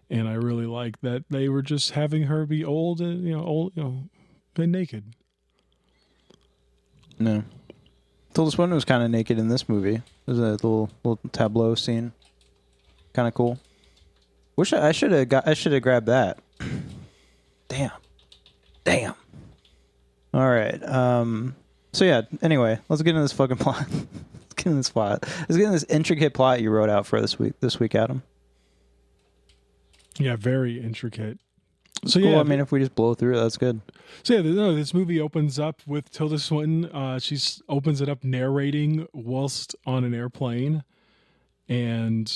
and I really like that they were just having her be old and and naked. No. Tilda Swinton was kind of naked in this movie. There's a little tableau scene. Kind of cool. Wish I should have grabbed that. Damn. All right. So yeah, anyway, let's get into this fucking plot. Let's get into this intricate plot you wrote out for this week, Adam. Yeah, very intricate. So cool. yeah, I mean, if we just blow through it, that's good. So yeah, this movie opens up with Tilda Swinton. She opens it up narrating whilst on an airplane, and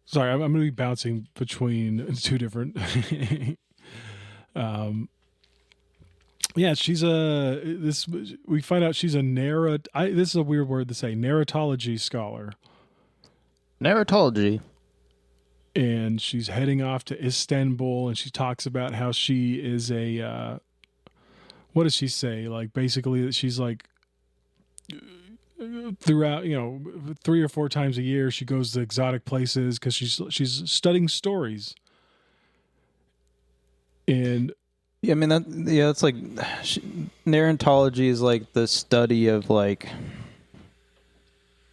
sorry, I'm going to be bouncing between two different. Yeah, we find out she's a this is a weird word to say, narratology scholar. Narratology. And she's heading off to Istanbul, and she talks about how she is a, what does she say? Basically that she's throughout, 3 or 4 times a year, she goes to exotic places because she's studying stories. And yeah, I mean, it's narratology is the study of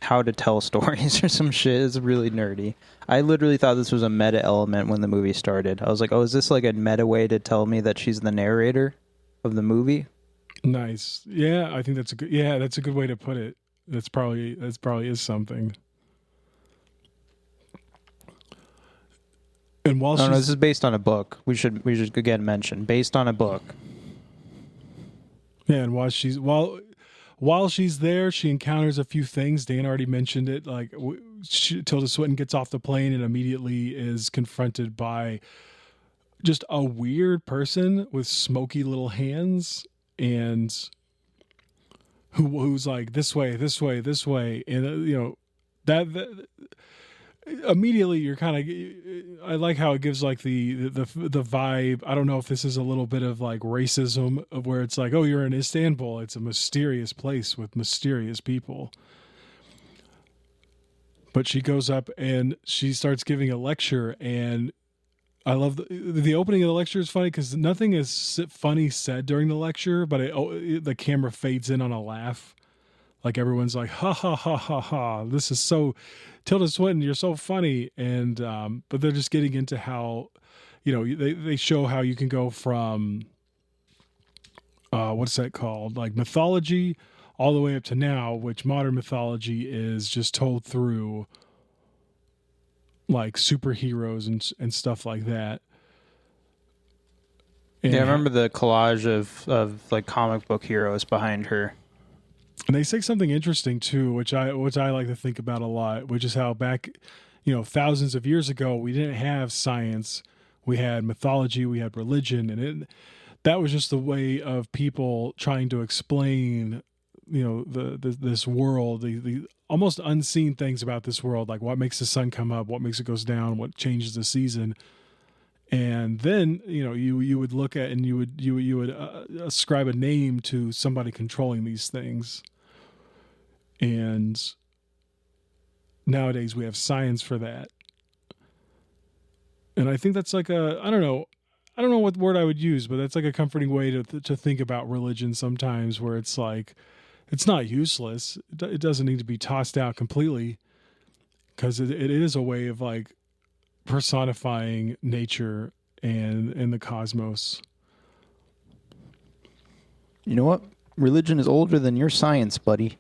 how to tell stories or some shit. Is really nerdy. I literally thought this was a meta element when the movie started. I was like, oh, is this a meta way to tell me that she's the narrator of the movie? Nice. Yeah, I think that's a good way to put it. That's probably is something. And while no, this is based on a book. We should again mention based on a book. Yeah, and while she's there, she encounters a few things. Dan already mentioned it. Tilda Swinton gets off the plane and immediately is confronted by just a weird person with smoky little hands, and who's like, this way, this way, this way, and that immediately you're kind of. I like how it gives the vibe. I don't know if this is a little bit of racism, of where it's oh, you're in Istanbul. It's a mysterious place with mysterious people. But she goes up and she starts giving a lecture, and I love the opening of the lecture is funny because nothing is funny said during the lecture, but the camera fades in on a laugh. Like everyone's like, ha ha ha ha ha. This is so, Tilda Swinton, you're so funny. And, but they're just getting into how, they show how you can go from, what's that called? Like mythology all the way up to now, which modern mythology is just told through like superheroes and stuff like that. And I remember the collage of like comic book heroes behind her. And they say something interesting too, which I like to think about a lot, which is how back, thousands of years ago, we didn't have science. We had mythology, we had religion, and that was just the way of people trying to explain, this world, the almost unseen things about this world, like what makes the sun come up, what makes it goes down, what changes the season. And then, you would look at and you would ascribe a name to somebody controlling these things. And nowadays we have science for that. And I think that's like I don't know what word I would use, but that's like a comforting way to think about religion sometimes, where it's like, it's not useless. It doesn't need to be tossed out completely, because it is a way of like personifying nature and the cosmos. You know what? Religion is older than your science, buddy.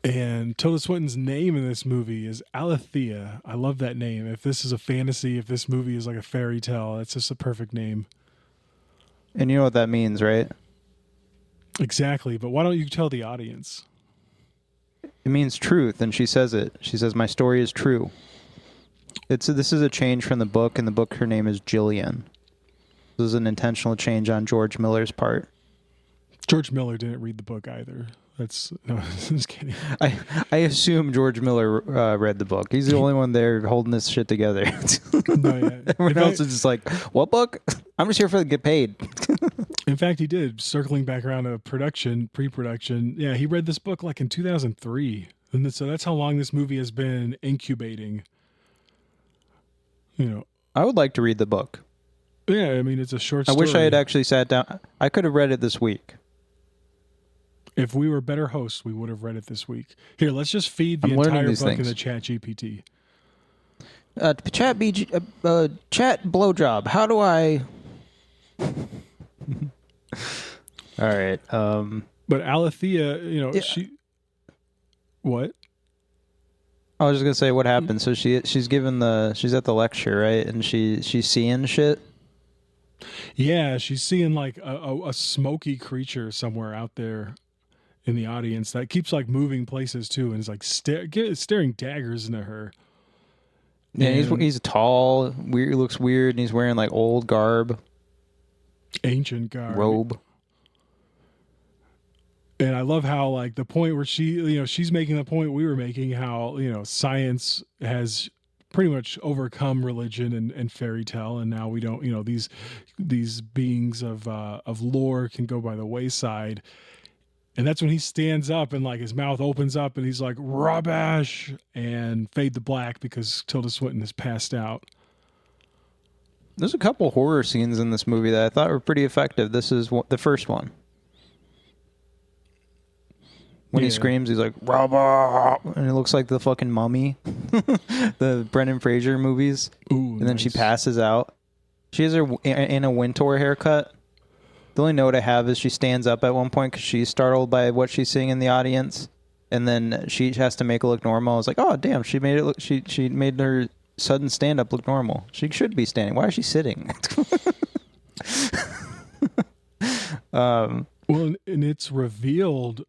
And Tilda Swinton's name in this movie is Alethea. I love that name. If this is a fantasy, if this movie is like a fairy tale, it's just a perfect name. And you know what that means, right? Exactly. But why don't you tell the audience? It means truth, and she says it. She says, "My story is true." This is a change from the book. In the book, her name is Jillian. This is an intentional change on George Miller's part. George Miller didn't read the book either. No, I'm just kidding. I assume George Miller read the book. He's the only one there holding this shit together. No, yeah. Everyone else is just like, what book? I'm just here for the get paid. In fact, he did. Circling back around to pre-production. Yeah, he read this book like in 2003. And so that's how long this movie has been incubating. I would like to read the book. Yeah, I mean, it's a short story. I wish I had actually sat down. I could have read it this week. If we were better hosts, we would have read it this week. Here, let's just feed the entire book in the Chat GPT. Chat blowjob. How do I? All right. But Alethea, she. What? I was just gonna say what happened. So she's at the lecture, right? And she's seeing shit. Yeah, she's seeing like a smoky creature somewhere out there in the audience that keeps like moving places too, and is like staring daggers into her. Yeah, he's tall. Weird, looks weird, and he's wearing like old garb, ancient garb, robe. And I love how like the point where she's making the point we were making, how science has pretty much overcome religion and fairy tale, and now we don't, these beings of lore can go by the wayside. And that's when he stands up and like his mouth opens up and he's like, rubbish, and fade to black because Tilda Swinton has passed out. There's a couple horror scenes in this movie that I thought were pretty effective. This is the first one. When he screams, he's like, rubber, and it looks like the fucking Mummy, the Brendan Fraser movies. Ooh, and then she passes out. She has her in a Wintour haircut. The only note I have is she stands up at one point because she's startled by what she's seeing in the audience, and then she has to make it look normal. I was like, oh damn, she made it look. She made her sudden stand up look normal. She should be standing. Why is she sitting? Well, and it's revealed,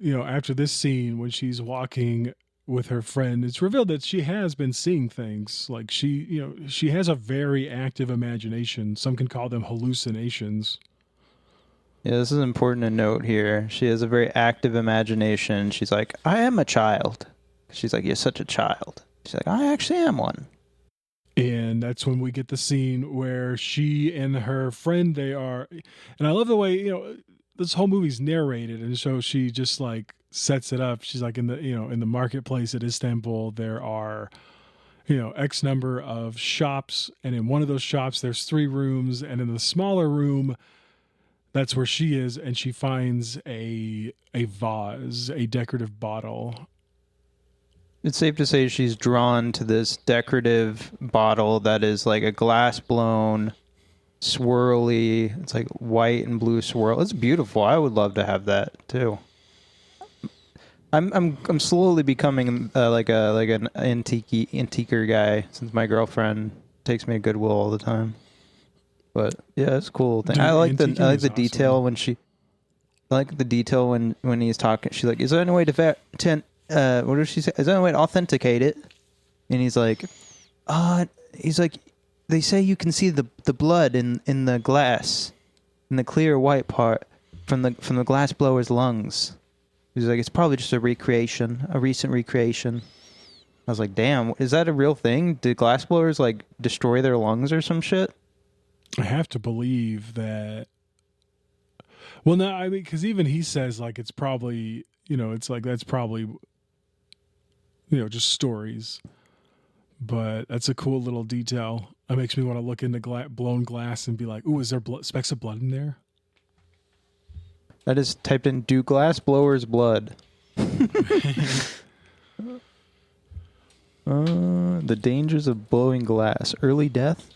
after this scene when she's walking with her friend, it's revealed that she has been seeing things. Like she has a very active imagination. Some can call them hallucinations. Yeah, this is important to note here. She has a very active imagination. She's like, I am a child. She's like, you're such a child. She's like, I actually am one. And that's when we get the scene where she and her friend, and I love the way, this whole movie's narrated. And so she just like sets it up. She's like in the marketplace at Istanbul, there are X number of shops, and in one of those shops there's 3 rooms, and in the smaller room, that's where she is, and she finds a vase, a decorative bottle. It's safe to say she's drawn to this decorative bottle that is like a glass blown, swirly. It's like white and blue swirl. It's beautiful. I would love to have that too. I'm slowly becoming like an antiquer guy since my girlfriend takes me to Goodwill all the time. But yeah, it's a cool thing. Dude, I like the awesome. detail when she. I like the detail when he's talking. She's like, "Is there any way to what does she say? Is there any way to authenticate it?" And he's like, "They say you can see the blood in the glass, in the clear white part from the glass blower's lungs." He's like, "It's probably just a recent recreation." I was like, "Damn, is that a real thing? Did glass blowers like destroy their lungs or some shit?" I have to believe that. Well, no, I mean, because even he says like it's probably, it's like that's probably, just stories. But that's a cool little detail. That makes me want to look into blown glass and be like, "Ooh, is there specks of blood in there?" I just typed in "do glass blowers blood." The dangers of blowing glass. Early death?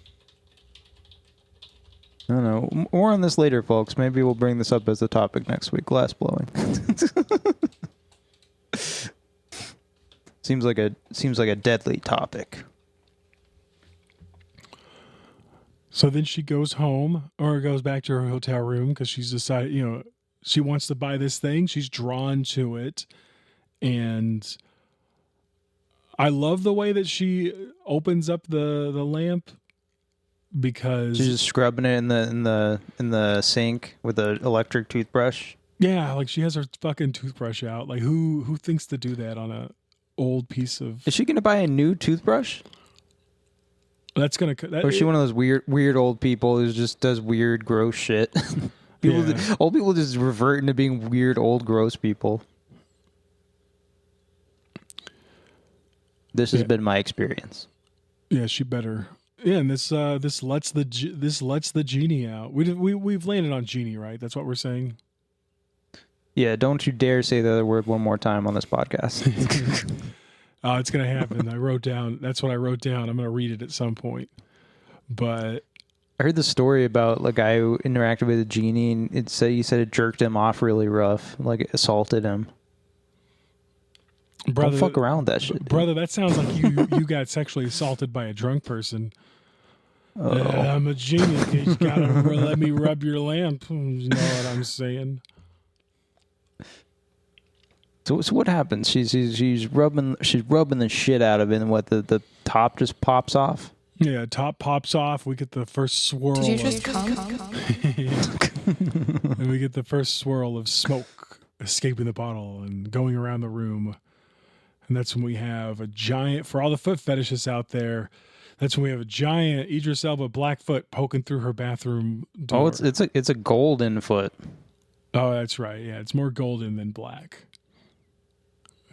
I don't know. More on this later, folks. Maybe we'll bring this up as a topic next week. Glass blowing. Seems like a deadly topic. So then she goes home or goes back to her hotel room because she's decided, she wants to buy this thing. She's drawn to it. And I love the way that she opens up the lamp because she's just scrubbing it in the sink with an electric toothbrush. Yeah, like she has her fucking toothbrush out. Like who thinks to do that on a old piece of... Is she going to buy a new toothbrush? That's going to... Or is she one of those weird old people who just does weird, gross shit? Old people just revert into being weird, old, gross people. This has been my experience. Yeah, she better. Yeah, and this lets the genie out. We've landed on genie, right? That's what we're saying. Yeah, don't you dare say the other word one more time on this podcast. It's gonna happen. That's what I wrote down. I'm gonna read it at some point. But I heard the story about a guy who interacted with a genie, and he said it jerked him off really rough, like it assaulted him. Brother, don't fuck around with that shit, brother. That sounds like you got sexually assaulted by a drunk person. I'm a genie. You gotta let me rub your lamp. You know what I'm saying? So what happens? She's rubbing the shit out of it, and what the top just pops off. Yeah, top pops off. We get the first swirl. Did you just come? And we get the first swirl of smoke escaping the bottle and going around the room. And that's when we have a giant, for all the foot fetishists out there, that's when we have a giant Idris Elba Blackfoot poking through her bathroom door. Oh, it's a golden foot. Oh, that's right. Yeah, it's more golden than black.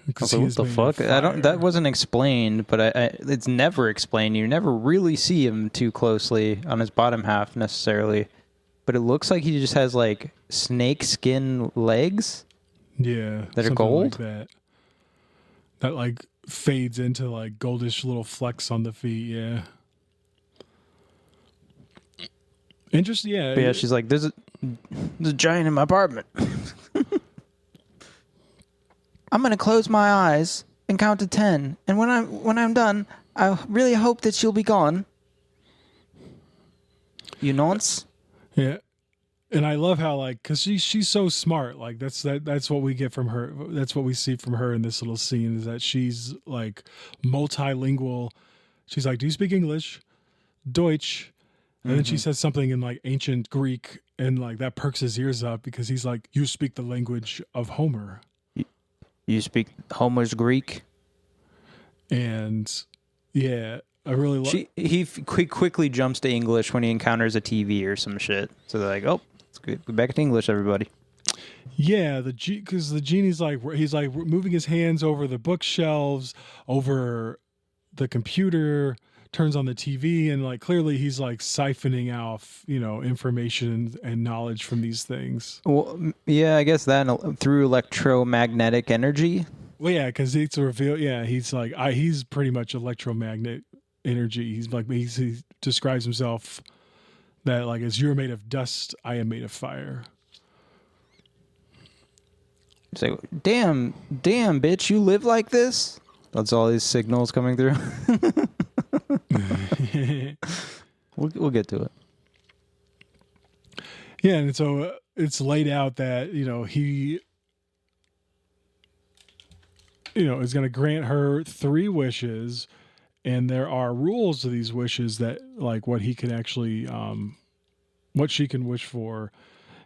What the fuck? That wasn't explained, but it's never explained. You never really see him too closely on his bottom half necessarily, but it looks like he just has like snake skin legs. Yeah, that are gold. Like that like fades into like goldish little flecks on the feet. Yeah, interesting. Yeah, but yeah. She's like, there's a giant in my apartment. I'm gonna close my eyes and count to 10, and when I'm done, I really hope that she'll be gone. You nonce? Yeah, and I love how because she's so smart. Like that's what we get from her. That's what we see from her in this little scene is that she's like multilingual. She's like, "Do you speak English, Deutsch?" And then she says something in like ancient Greek, and like that perks his ears up because he's like, "You speak the language of Homer." You speak Homer's Greek? And yeah, I really like... He quickly jumps to English when he encounters a TV or some shit. So they're like, oh, let's go back to English, everybody. Yeah, because the genie's like, he's like moving his hands over the bookshelves, over the computer, turns on the TV, and like clearly he's like siphoning off, information and knowledge from these things. Well, yeah, I guess that through electromagnetic energy. Well, yeah, because it's a reveal. Yeah, he's like he's pretty much electromagnet energy. He's like he describes himself that like as you're made of dust, I am made of fire. It's like, damn, bitch, you live like this? That's all these signals coming through. We'll get to it. Yeah, and so it's laid out that he is going to grant her 3 wishes, and there are rules to these wishes that like what he can actually what she can wish for,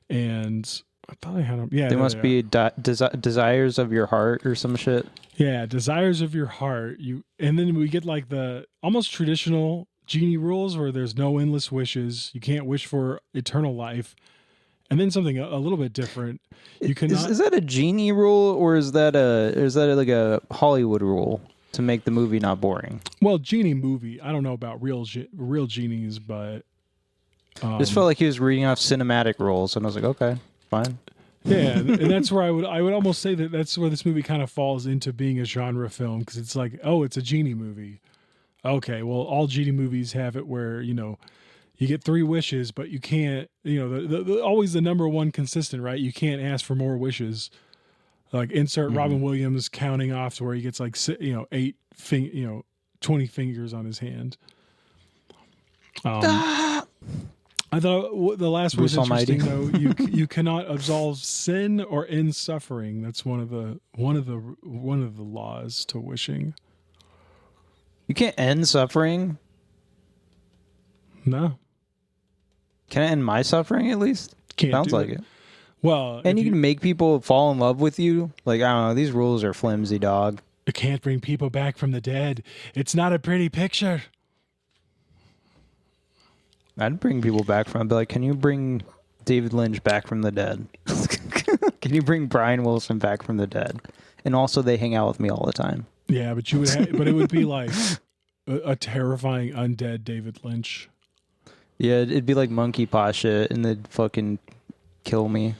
and I thought I had them. Yeah, there must be desires of your heart or some shit. Yeah, desires of your heart. And then we get like the almost traditional genie rules where there's no endless wishes. You can't wish for eternal life. And then something a little bit different. You cannot. Is that a genie rule, or is that like a Hollywood rule to make the movie not boring? Well, genie movie. I don't know about real genies, but just felt like he was reading off cinematic rules, and I was like, okay, fine. Yeah, and that's where I would almost say that's where this movie kind of falls into being a genre film, because it's like, oh, it's a genie movie. Okay, well, all genie movies have it where you get 3 wishes, but you can't. Always the number one consistent, right? You can't ask for more wishes. Like insert Robin Williams counting off to where he gets like 20 fingers on his hand. I thought the last one was interesting though. You cannot absolve sin or end suffering. That's one of the laws to wishing. You can't end suffering. No. Can I end my suffering at least? Can't. Sounds like it. Well, and you can make people fall in love with you. Like, I don't know. These rules are flimsy, dog. You can't bring people back from the dead. It's not a pretty picture. I'd bring people back from. I'd be like, can you bring David Lynch back from the dead? Can you bring Brian Wilson back from the dead? And also, they hang out with me all the time. Yeah, but you would. But it would be like a terrifying undead David Lynch. Yeah, it'd be like monkey paw shit, and they'd fucking kill me.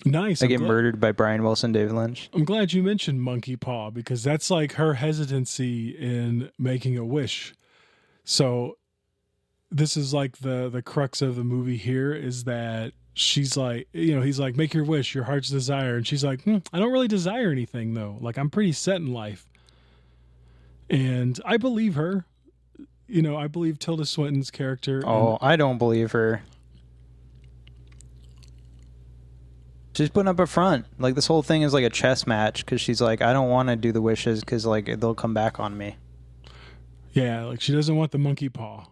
Nice. I get murdered by Brian Wilson, David Lynch. I'm glad you mentioned monkey paw, because that's like her hesitancy in making a wish. So this is like the crux of the movie here, is that she's like, he's like, make your wish, your heart's desire. And she's like, I don't really desire anything though. Like, I'm pretty set in life. And I believe her. I believe Tilda Swinton's character. Oh, I don't believe her. She's putting up a front. Like, this whole thing is like a chess match, because she's like, I don't want to do the wishes because like they'll come back on me. Yeah, like she doesn't want the monkey paw.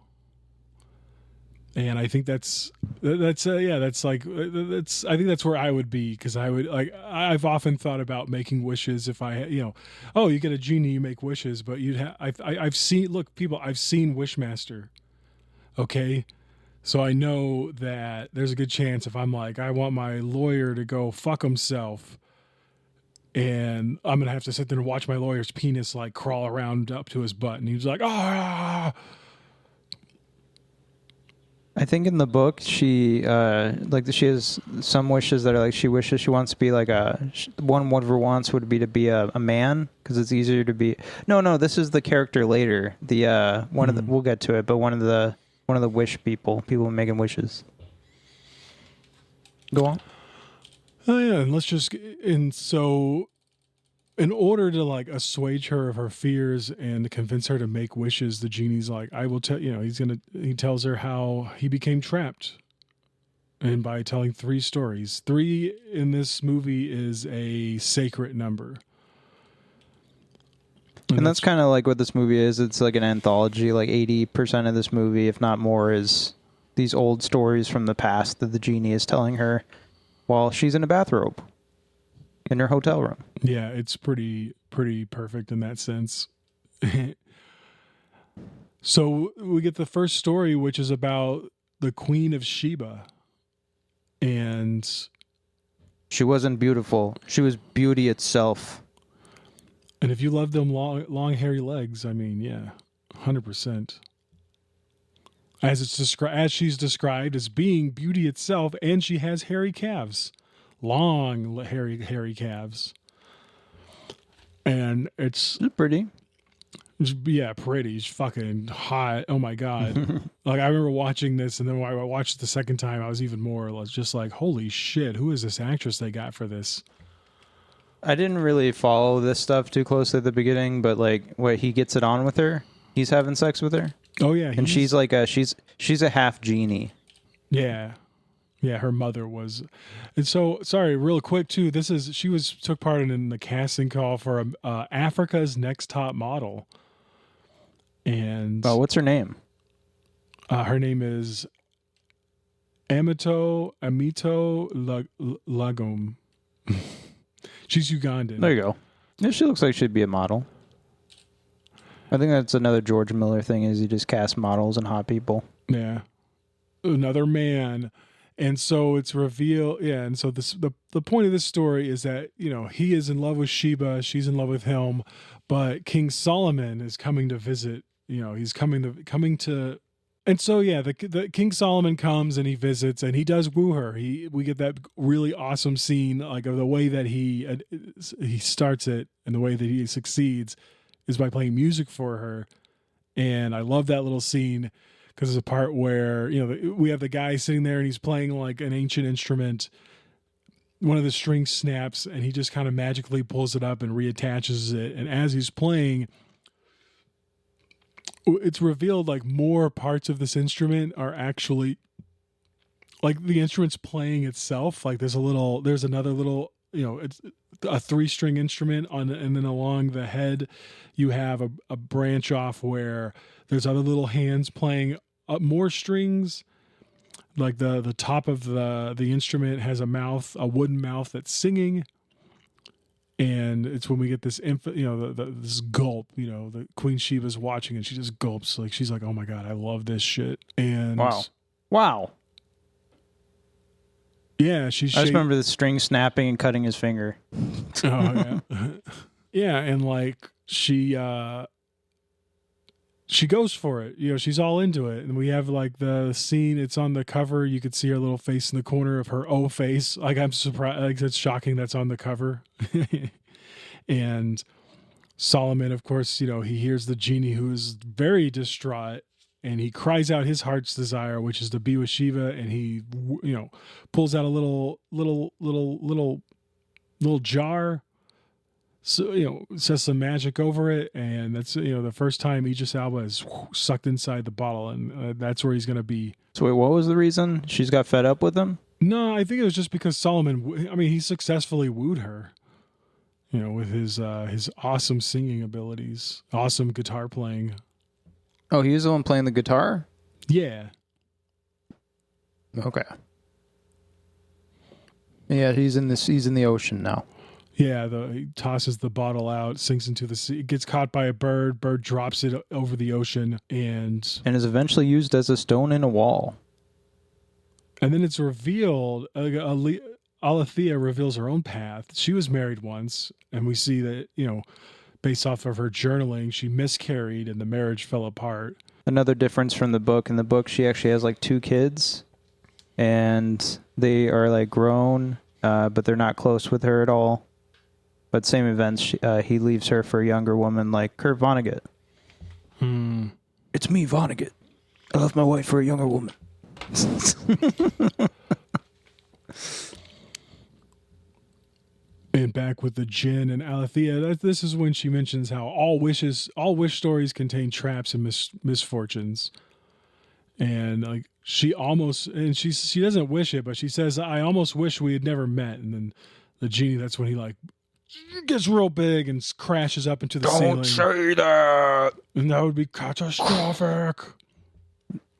And I think I think that's where I would be, because I would like, I've often thought about making wishes if I, you get a genie, you make wishes, but I've seen Wishmaster. Okay. So I know that there's a good chance if I'm like, I want my lawyer to go fuck himself, and I'm going to have to sit there and watch my lawyer's penis like crawl around up to his butt. And he's like, ah. I think in the book she she has some wishes that are like, she wishes she wants to be like one of her wants would be to be a man, because it's easier to be. No, this is the character later. The one of the, we'll get to it, but one of the wish people making wishes. Go on. Oh yeah, and so in order to like assuage her of her fears and convince her to make wishes, the genie's like, I will tell he tells her how he became trapped. And by telling 3 stories. 3 in this movie is a sacred number. And that's kind of like what this movie is. It's like an anthology. Like 80% of this movie, if not more, is these old stories from the past that the genie is telling her while she's in a bathrobe in her hotel room. Yeah, it's pretty perfect in that sense. So we get the first story, which is about the Queen of Sheba. And she wasn't beautiful. She was beauty itself. And if you love them long hairy legs, I mean, yeah. 100%. As she's described as being beauty itself, and she has hairy calves, long hairy calves, and it's pretty. Yeah, pretty. She's fucking hot. Oh my god! Like I remember watching this, and then when I watched it the second time, I was even more just like, holy shit! Who is this actress they got for this? I didn't really follow this stuff too closely at the beginning, but like, what, he gets it on with her? He's having sex with her? Oh yeah, and she's like she's a half genie. Yeah, her mother was. And so, sorry, real quick too. She took part in the casting call for Africa's Next Top Model. And what's her name? Her name is Amito Lagom. She's Ugandan. There you go. Yeah, she looks like she'd be a model. I think that's another George Miller thing, is he just casts models and hot people. Yeah. Another man. And so it's revealed, and so the point of this story is that, he is in love with Sheba, she's in love with him, but King Solomon is coming to visit, he's coming to, and so the King Solomon comes and he visits and he does woo her. We get that really awesome scene, like of the way that he starts it and the way that he succeeds is by playing music for her. And I love that little scene because there's a part where, we have the guy sitting there and he's playing like an ancient instrument. One of the strings snaps and he just kind of magically pulls it up and reattaches it. And as he's playing, it's revealed like more parts of this instrument are actually like the instrument's playing itself. Like there's another little, it's a 3-string instrument and then along the head, you have a branch off where there's other little hands playing more strings. Like the top of the instrument has a wooden mouth that's singing. And it's when we get this this gulp, the Queen Sheba's watching and she just gulps. Like she's like, oh my God, I love this shit. And wow. Yeah, I just remember the string snapping and cutting his finger. Oh yeah. Yeah, and like she goes for it. She's all into it. And we have like the scene, it's on the cover. You could see her little face in the corner of her O face. Like I'm surprised, like it's shocking that's on the cover. And Solomon, of course, he hears the genie who is very distraught and he cries out his heart's desire, which is to be with Shiva. And he, pulls out a little jar. So, says some magic over it, and that's, the first time Idris Elba is sucked inside the bottle, and that's where he's going to be. So wait, what was the reason? She's got fed up with him? No, I think it was just because Solomon, he successfully wooed her, with his awesome singing abilities, awesome guitar playing. Oh, he was the one playing the guitar? Yeah. Okay. Yeah, he's in the ocean now. Yeah, he tosses the bottle out, sinks into the sea. It gets caught by a bird. Bird drops it over the ocean and is eventually used as a stone in a wall. And then it's revealed, Alethea reveals her own path. She was married once, and we see that, based off of her journaling, she miscarried and the marriage fell apart. Another difference from the book. In the book, she actually has like 2 kids, and they are like grown, but they're not close with her at all. But same events, he leaves her for a younger woman like Kurt Vonnegut. It's me, Vonnegut. I left my wife for a younger woman. And back with the Djinn and Alethea, this is when she mentions how all wish stories contain traps and misfortunes. And like she doesn't wish it, but she says, I almost wish we had never met. And then the genie, that's when he like gets real big and crashes up into the ceiling. Don't say that. And that would be catastrophic.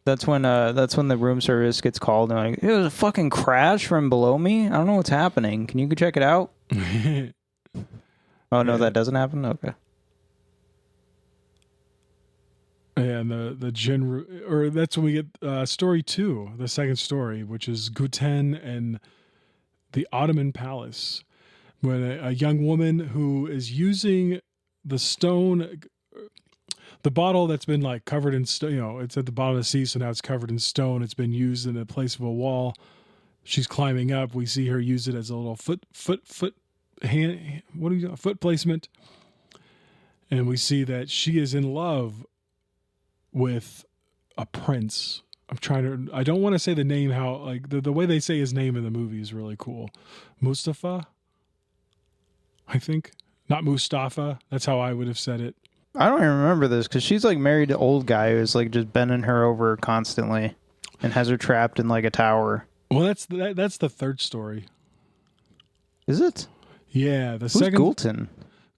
That's when the room service gets called and like, it was a fucking crash from below me. I don't know what's happening. Can you go check it out? Oh no, that doesn't happen? Okay. And the Djinn, or that's when we get story 2, the second story, which is Guten and the Ottoman Palace, when a young woman who is using the stone, the bottle that's been like covered in stone, it's at the bottom of the sea, so now it's covered in stone. It's been used in the place of a wall. She's climbing up. We see her use it as a little foot placement. And we see that she is in love with a prince. I don't want to say the name, how, like, the way they say his name in the movie is really cool. Mustafa, I think. Not Mustafa. That's how I would have said it. I don't even remember this because she's like married to old guy who's like just bending her over constantly and has her trapped in like a tower. Well, that's the third story. Is it? Yeah, Who's Gultan?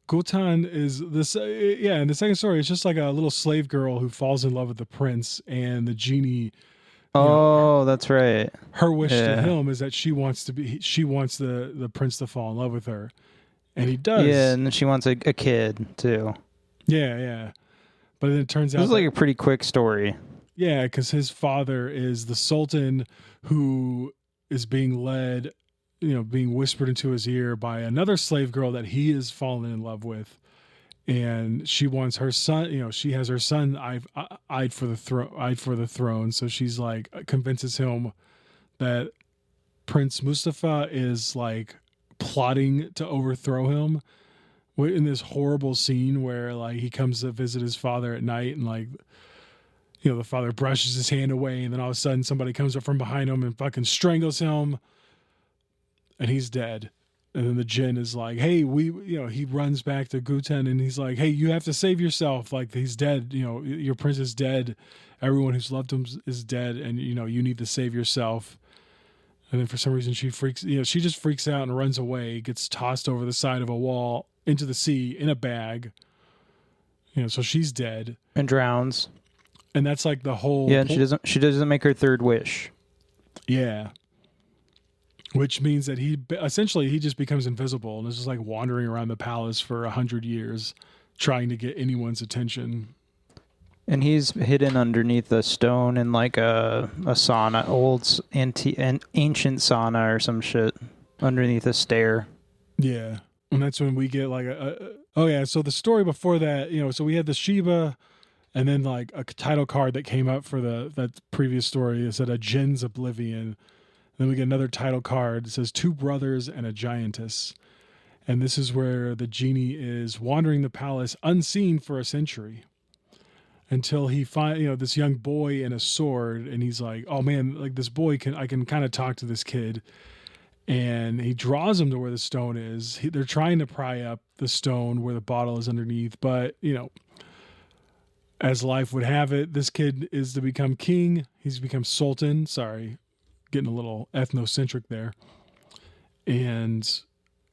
Gultan is this. In the second story, it's just like a little slave girl who falls in love with the prince, and the genie. That's right. Her wish to him is that she wants the prince to fall in love with her, and he does. Yeah, and she wants a kid too. Yeah. But then it turns out this is like a pretty quick story. Yeah, because his father is the Sultan who is being led, being whispered into his ear by another slave girl that he is fallen in love with. And she wants her son, she has her son eyed for the throne. So she's like, convinces him that Prince Mustafa is like plotting to overthrow him in this horrible scene where like he comes to visit his father at night and like, the father brushes his hand away, and then all of a sudden somebody comes up from behind him and fucking strangles him, and he's dead. And then the Djinn is like, hey, he runs back to Gultan, and he's like, hey, you have to save yourself. Like, he's dead. Your prince is dead. Everyone who's loved him is dead, and, you need to save yourself. And then for some reason she just freaks out and runs away, gets tossed over the side of a wall into the sea in a bag. So she's dead. And drowns. And that's like the whole... Yeah, and she doesn't make her third wish. Yeah. Which means that he just becomes invisible and is just like wandering around the palace for 100 years trying to get anyone's attention. And he's hidden underneath a stone in like a sauna, ancient sauna or some shit, underneath a stair. Yeah. And that's when we get like so the story before that, so we had the Sheba... And then like a title card that came up for that previous story. It said a Djinn's Oblivion. And then we get another title card. It says 2 brothers and a giantess. And this is where the genie is wandering the palace unseen for a century. Until he finds, this young boy and a sword. And he's like, oh man, like this boy I can kind of talk to this kid. And he draws him to where the stone is. They're trying to pry up the stone where the bottle is underneath. But, as life would have it, this kid is to become king. He's become sultan. Sorry, getting a little ethnocentric there. And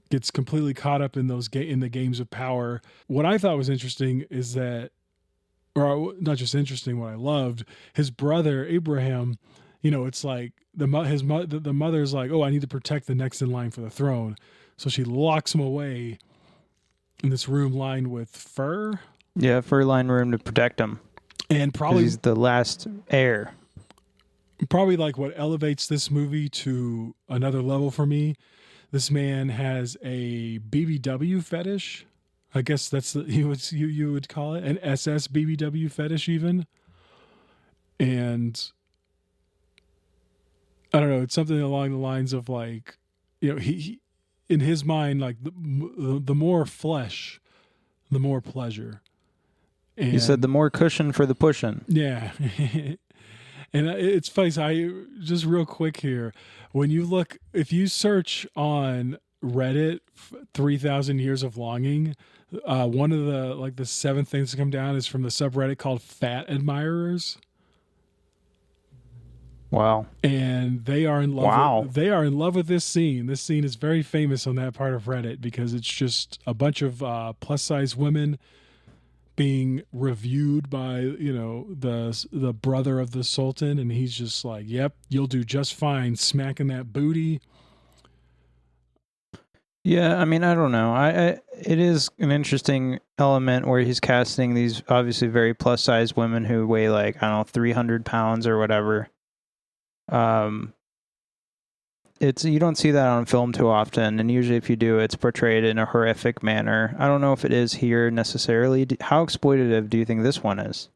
gets completely caught up in in the games of power. What I thought was interesting is that, or not just interesting, what I loved, his brother Abraham, it's like the mother's like, oh, I need to protect the next in line for the throne. So she locks him away in this room lined with fur. Yeah, fur-lined room to protect him. And probably he's the last heir. Probably like what elevates this movie to another level for me. This man has a BBW fetish. I guess that's you would call it an SS BBW fetish even. And I don't know. It's something along the lines of like, he in his mind, like the more flesh, the more pleasure. And he said the more cushion for the pushing. Yeah. And it's funny. Just real quick here. When if you search on Reddit, 3,000 Years of Longing, one of the 7 things that come down is from the subreddit called Fat Admirers. Wow. And they are in love. Wow. They are in love with this scene. This scene is very famous on that part of Reddit because it's just a bunch of plus size women being reviewed by, the brother of the Sultan. And he's just like, yep, you'll do just fine smacking that booty. Yeah, I mean, I don't know. It is an interesting element where he's casting these obviously very plus size women who weigh like, I don't know, 300 pounds or whatever. it's you don't see that on film too often, and usually if you do, it's portrayed in a horrific manner. I don't know if it is here necessarily. How exploitative do you think this one is?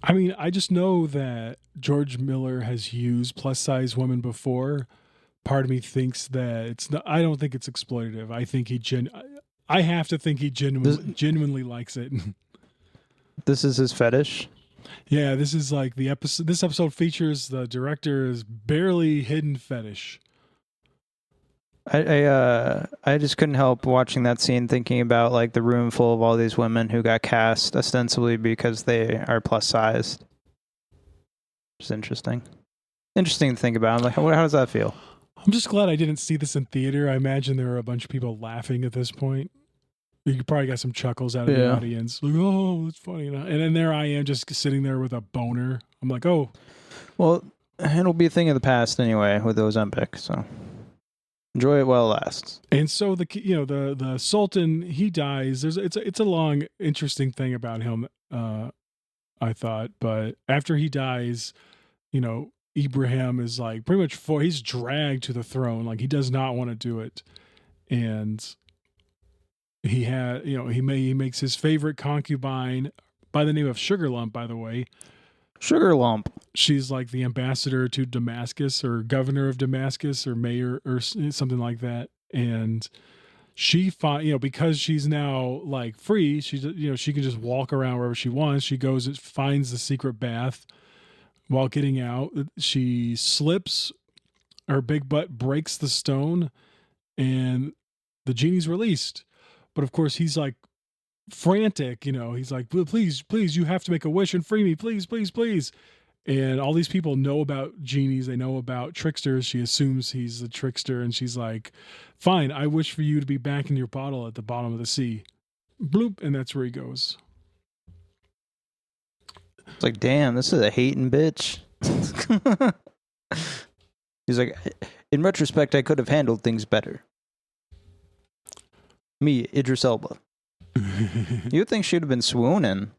I mean, I just know that George Miller has used plus-size women before. Part of me thinks that it's not. I don't think it's exploitative. I think I have to think he genuinely likes it. This is his fetish. Yeah, this is like the episode. This episode features the director's barely hidden fetish. I just couldn't help watching that scene, thinking about like the room full of all these women who got cast ostensibly because they are plus sized. It's interesting. Interesting to think about. I'm like, how does that feel? I'm just glad I didn't see this in theater. I imagine there were a bunch of people laughing at this point. You probably got some chuckles out of the audience. Like, oh, that's funny. And then there I am just sitting there with a boner. I'm like, oh. Well, it'll be a thing of the past anyway with Ozempic, so enjoy it while it lasts. And so the Sultan, he dies. It's a long, interesting thing about him, I thought. But after he dies, Ibrahim is like pretty much he's dragged to the throne. Like he does not want to do it. And he makes his favorite concubine by the name of Sugar Lump, by the way. Sugar Lump. She's like the ambassador to Damascus or governor of Damascus or mayor or something like that. And she because she's now like free, she can just walk around wherever she wants. She goes and finds the secret bath. While getting out, she slips, her big butt breaks the stone, and the genie's released. But of course, he's like frantic, he's like, please, you have to make a wish and free me, please, please, please. And all these people know about genies. They know about tricksters. She assumes he's the trickster, and she's like, fine, I wish for you to be back in your bottle at the bottom of the sea. Bloop, and that's where he goes. It's like, damn, this is a hating bitch. He's like, in retrospect, I could have handled things better. Me, Idris Elba. You'd think she'd have been swooning.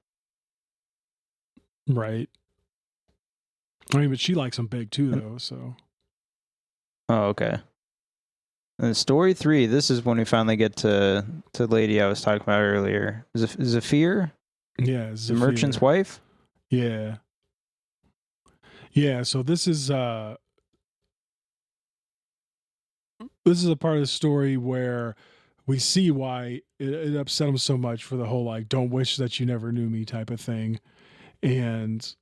Right. I mean, but she likes him big too, though, so. Oh, okay. And story 3, this is when we finally get to the lady I was talking about earlier. Zafir? Yeah, the merchant's wife? Yeah. Yeah, so this is a part of the story where we see why it upset him so much for the whole like don't wish that you never knew me type of thing. And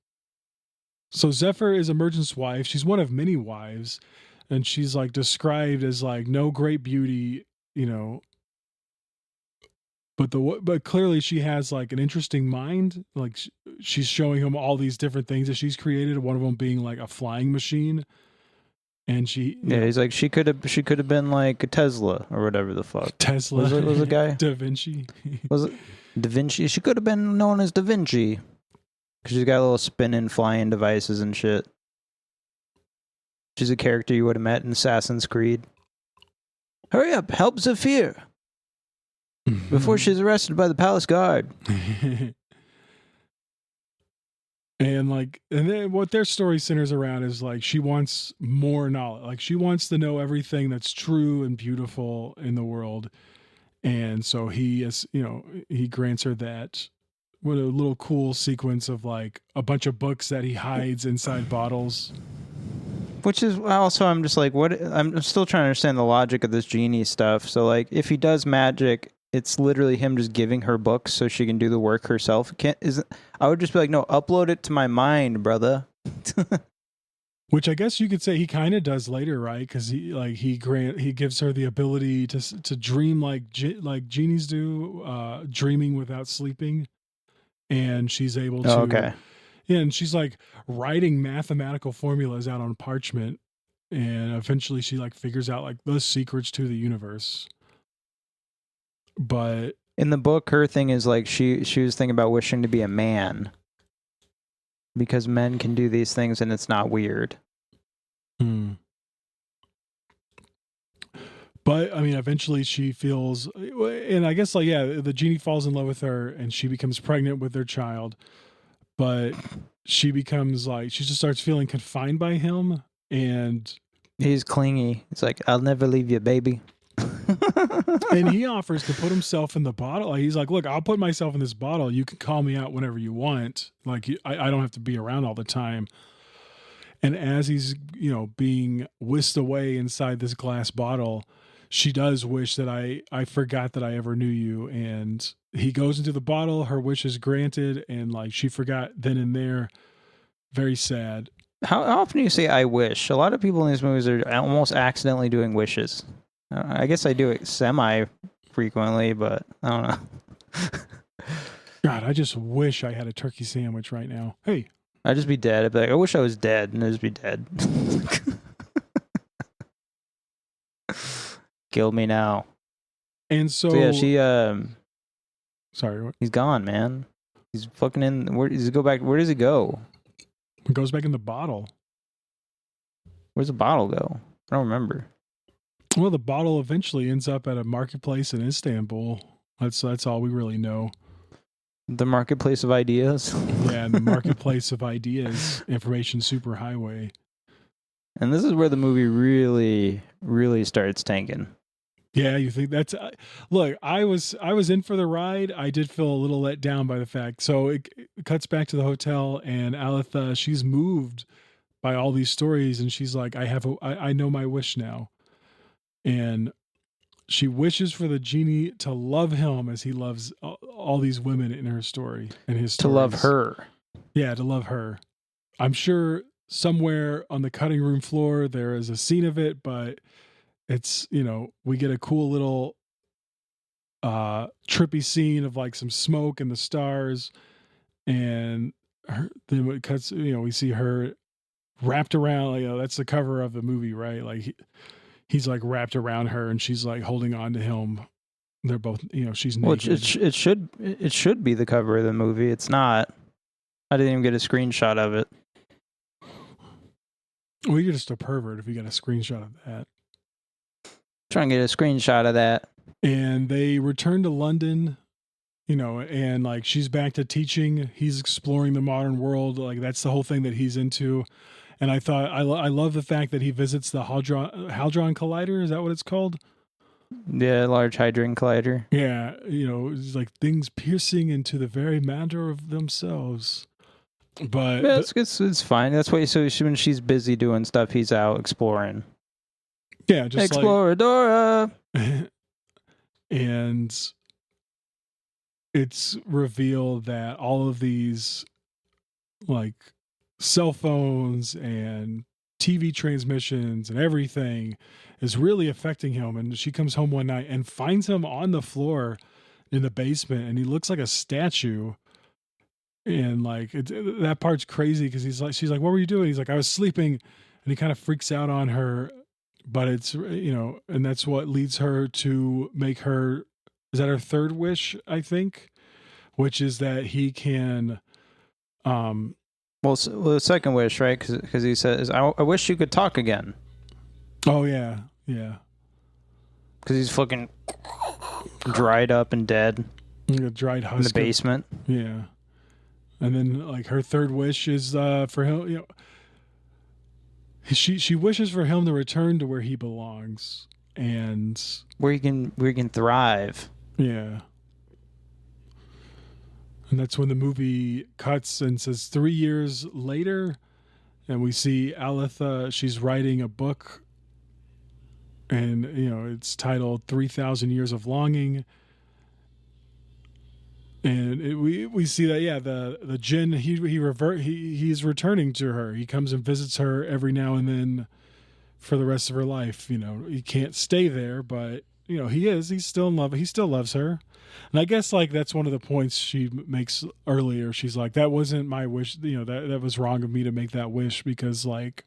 so Zephyr is a merchant's wife. She's one of many wives, and she's like described as like no great beauty, but clearly she has like an interesting mind. Like she's showing him all these different things that she's created. One of them being like a flying machine. And he's like, she could have been like a Tesla or whatever the fuck. Tesla was the guy Da Vinci. Was it Da Vinci? She could have been known as Da Vinci because she's got little spinning flying devices and shit. She's a character you would have met in Assassin's Creed. Hurry up, help Zafir before she's arrested by the palace guard. And then what their story centers around is like she wants more knowledge. Like she wants to know everything that's true and beautiful in the world. And so he grants her that. What a little cool sequence of like a bunch of books that he hides inside bottles. Which is also, I'm just like, what? I'm still trying to understand the logic of this genie stuff. So like, if he does magic, it's literally him just giving her books so she can do the work herself. I would just be like, no, upload it to my mind, brother. Which I guess you could say he kind of does later, right? Because he gives her the ability to dream like genies do, dreaming without sleeping, and she's able to. Oh, okay. Yeah, and she's like writing mathematical formulas out on parchment, and eventually she like figures out like the secrets to the universe. But in the book, her thing is like she was thinking about wishing to be a man because men can do these things and it's not weird. But I mean, eventually she feels, and I guess like, yeah, the genie falls in love with her and she becomes pregnant with their child. But she becomes like, she just starts feeling confined by him, and He's clingy. It's like, I'll never leave you, baby. And he offers to put himself in the bottle. He's like, look, I'll put myself in this bottle. You can call me out whenever you want. Like, I don't have to be around all the time. And as he's, being whisked away inside this glass bottle, she does wish that I forgot that I ever knew you. And he goes into the bottle. Her wish is granted. And like, she forgot then and there. Very sad. How often do you say I wish? A lot of people in these movies are almost accidentally doing wishes. I guess I do it semi-frequently, but I don't know. God, I just wish I had a turkey sandwich right now. Hey. I'd just be dead. I'd be like, I wish I was dead, and I'd just be dead. Kill me now. And so yeah, she sorry, what? He's gone, man. He's fucking in. Where does he go back? Where does he go? It goes back in the bottle. Where's the bottle go? I don't remember. Well, the bottle eventually ends up at a marketplace in Istanbul. That's all we really know. The marketplace of ideas. Yeah, the marketplace of ideas, information superhighway. And this is where the movie really, really starts tanking. Yeah, you think that's look, I was in for the ride. I did feel a little let down by the fact. So it cuts back to the hotel, and Aletha, she's moved by all these stories, and she's like, I know my wish now. And she wishes for the genie to love him as he loves all these women in her story and his stories. To love her. Yeah, to love her. I'm sure somewhere on the cutting room floor there is a scene of it, but it's, we get a cool little trippy scene of like some smoke and the stars, and then it cuts, we see her wrapped around, that's the cover of the movie, right? Like he's like wrapped around her and she's like holding on to him. They're both, she's naked. Well, it should be the cover of the movie. It's not. I didn't even get a screenshot of it. Well, you're just a pervert if you got a screenshot of that. Trying to get a screenshot of that. And they return to London, and like she's back to teaching. He's exploring the modern world. Like that's the whole thing that he's into. And I thought, I love the fact that he visits the Hadron Collider. Is that what it's called? Yeah, Large Hadron Collider. Yeah, it's like things piercing into the very matter of themselves. But yeah, it's fine. That's why. So when she's busy doing stuff, he's out exploring. Yeah, just Exploradora. And it's revealed that all of these like cell phones and TV transmissions and everything is really affecting him. And she comes home one night and finds him on the floor in the basement, and he looks like a statue. And like that part's crazy because she's like, what were you doing? He's like, I was sleeping. And he kind of freaks out on her, but it's, and that's what leads her to make her, is that her third wish, I think, which is that he can, well, the second wish, right? Because he says, I wish you could talk again. Oh, yeah. Yeah. Because he's fucking dried up and dead. Like a dried husk. In the basement. Yeah. And then, like, her third wish is for him, she wishes for him to return to where he belongs. And where he can thrive. Yeah. And that's when the movie cuts and says 3 years later, and we see Aletha, she's writing a book, and it's titled 3,000 Years of Longing. And we see that the Djinn, he's returning to her. He comes and visits her every now and then for the rest of her life. He can't stay there, but he's still in love. He still loves her. And I guess like that's one of the points she makes earlier. She's like, that wasn't my wish. That was wrong of me to make that wish, because like,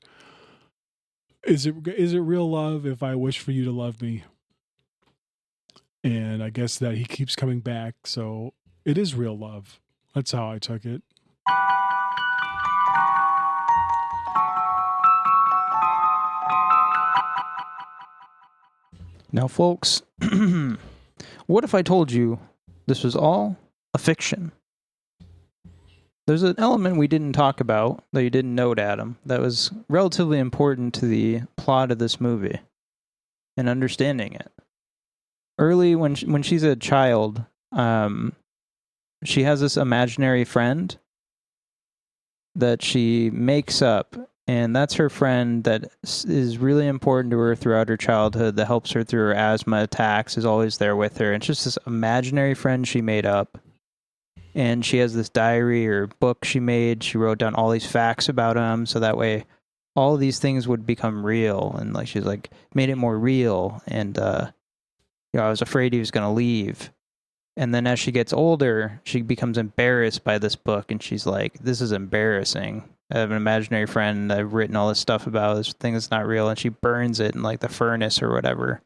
is it real love if I wish for you to love me? And I guess that he keeps coming back. So it is real love. That's how I took it. Now, folks, what if I told you this was all a fiction? there's an element we didn't talk about that you didn't note, Adam, that was relatively important to the plot of this movie and understanding it. Early, when she's a child, she has this imaginary friend that she makes up, and that's her friend that is really important to her throughout her childhood, that helps her through her asthma attacks, is always there with her. And it's just this imaginary friend she made up. And she has this diary or book she made. She wrote down all these facts about him, so that way all of these things would become real. And like she's like made it more real. And I was afraid he was going to leave. And then as she gets older, she becomes embarrassed by this book, and she's like, this is embarrassing. I have an imaginary friend I've written all this stuff about, this thing that's not real, and she burns it in like the furnace or whatever.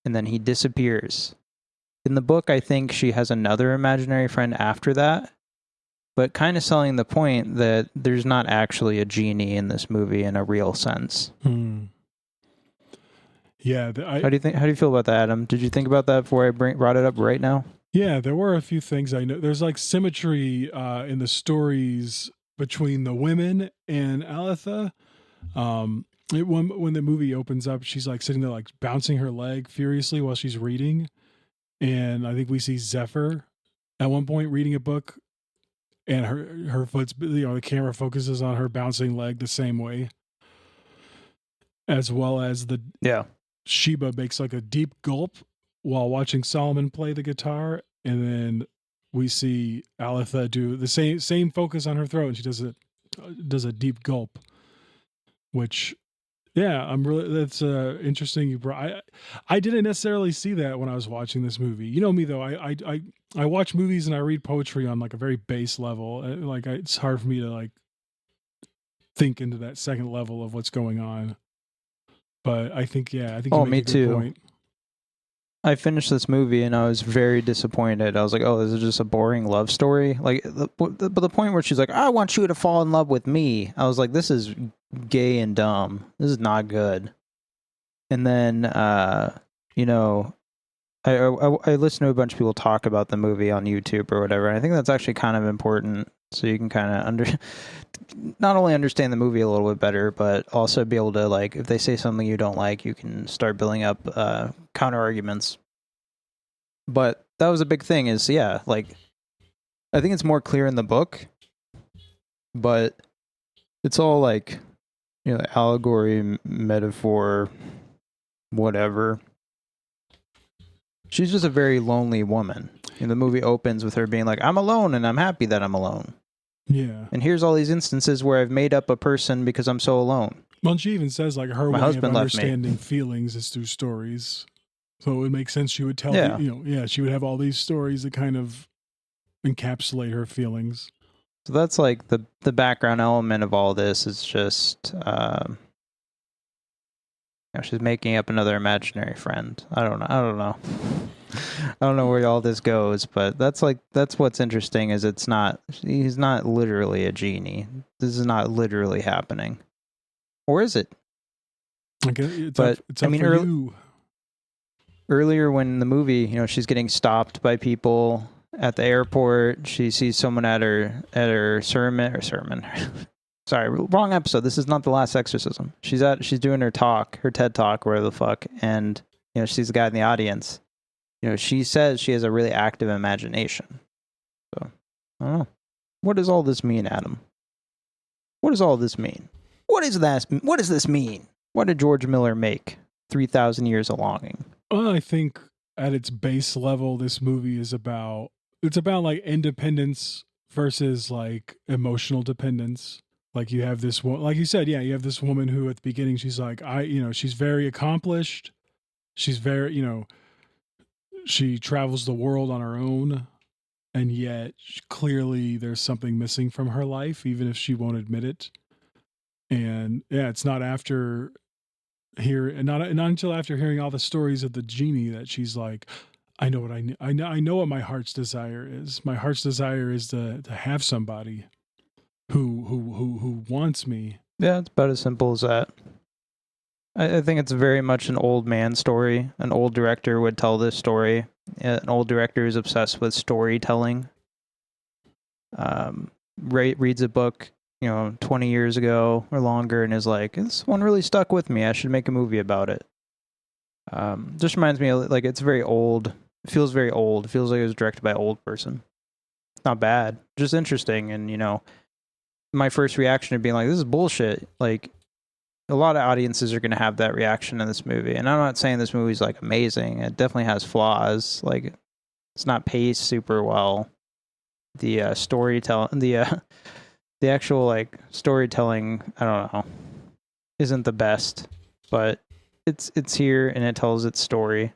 And then he disappears. In the book, I think she has another imaginary friend after that, but kind of selling the point that there's not actually a genie in this movie in a real sense. Yeah. How do you feel about that, Adam? Did you think about that before I brought it up right now? Yeah, there were a few things I know. There's like symmetry in the stories between the women and Aletha. When the movie opens up, she's like sitting there like bouncing her leg furiously while she's reading. And I think we see Zephyr at one point reading a book, and her foot's, the camera focuses on her bouncing leg the same way. As well as Sheba makes like a deep gulp while watching Solomon play the guitar, and then we see Aletha do the same focus on her throat, and she does a deep gulp, which that's interesting. You brought. I didn't necessarily see that when I was watching this movie. You know me though. I watch movies and I read poetry on like a very base level. It's hard for me to like think into that second level of what's going on. But I think you make me a good too. point. I finished this movie and I was very disappointed. I was like, oh, this is just a boring love story. Like, but the point where she's like, I want you to fall in love with me. I was like, this is gay and dumb. This is not good. And then, I listened to a bunch of people talk about the movie on YouTube or whatever. And I think that's actually kind of important. So you can kind of not only understand the movie a little bit better, but also be able to, like, if they say something you don't like, you can start building up counter arguments. But that was a big thing is, I think it's more clear in the book, but it's all like, allegory, metaphor, whatever. She's just a very lonely woman. And the movie opens with her being like, I'm alone and I'm happy that I'm alone. Yeah. And here's all these instances where I've made up a person because I'm so alone. Well, she even says like her way of husband left me. understanding feelings is through stories. So it would make sense she would tell she would have all these stories that kind of encapsulate her feelings. So that's like the background element of all this is just she's making up another imaginary friend. I don't know. I don't know where all this goes, but that's what's interesting is he's not literally a genie. This is not literally happening. Or is it? It's up for you. Earlier when the movie, she's getting stopped by people at the airport, she sees someone at her sermon. Sorry, wrong episode. This is not The Last Exorcism. She's doing her talk, her TED talk, whatever the fuck, and she sees the guy in the audience. She says she has a really active imagination. So, I don't know. What does all this mean, Adam? What does all this mean? What does this mean? What did George Miller make? 3,000 Years of Longing. Well, I think at its base level, this movie is about like independence versus like emotional dependence. Like you have this one, like you said, you have this woman who at the beginning, she's like, she's very accomplished. She's very, she travels the world on her own. And yet clearly there's something missing from her life, even if she won't admit it. And it's not after not until after hearing all the stories of the genie that she's like, I know what my heart's desire is. My heart's desire is to have somebody who wants me. Yeah, it's about as simple as that. I think it's very much an old man story. An old director would tell this story. An old director is obsessed with storytelling. reads a book, 20 years ago or longer, and is like, this one really stuck with me. I should make a movie about it. Just reminds me of, like, it's very old. It feels very old. It feels like it was directed by an old person. Not bad, just interesting. And, my first reaction of being like, this is bullshit. Like, a lot of audiences are going to have that reaction in this movie. And I'm not saying this movie's like amazing. It definitely has flaws. Like, it's not paced super well. The storytelling, the actual like storytelling, I don't know, isn't the best, but it's here and it tells its story.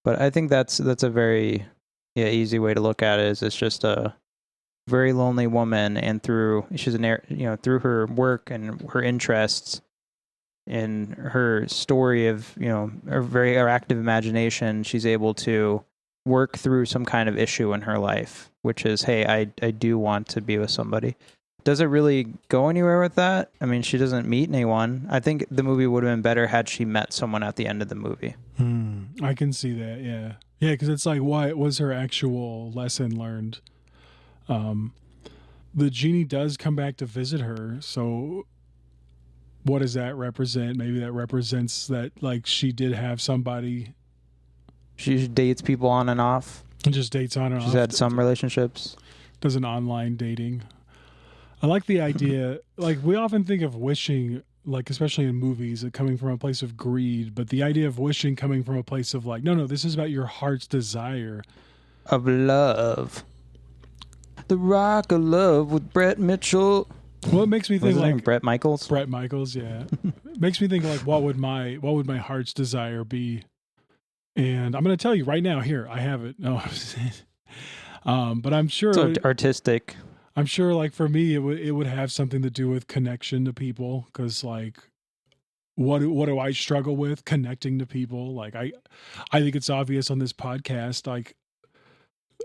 But I think that's a very easy way to look at it. Is it's just a very lonely woman, and through her work and her interests and her story of her active imagination, she's able to work through some kind of issue in her life, which is, hey, I do want to be with somebody. Does it really go anywhere with that? I mean, she doesn't meet anyone. I think the movie would have been better had she met someone at the end of the movie. I can see that, yeah, because it's like, what was her actual lesson learned? The genie does come back to visit her, so what does that represent? Maybe that represents that, like, she did have somebody. She dates people on and off. Just dates on and off. She's had some relationships. Does an online dating. I like the idea, like, we often think of wishing, like, especially in movies, coming from a place of greed, but the idea of wishing coming from a place of, like, no, this is about your heart's desire. Of love. The Rock of Love with Brett Mitchell. Well, it makes me think, like, Brett Michaels. Brett Michaels, yeah. Makes me think, like, what would my heart's desire be? And I'm going to tell you right now. Here, I have it. No, but I'm sure it's artistic. I'm sure, like, for me, it would have something to do with connection to people. Because, like, what do I struggle with? Connecting to people. Like, I think it's obvious on this podcast. Like,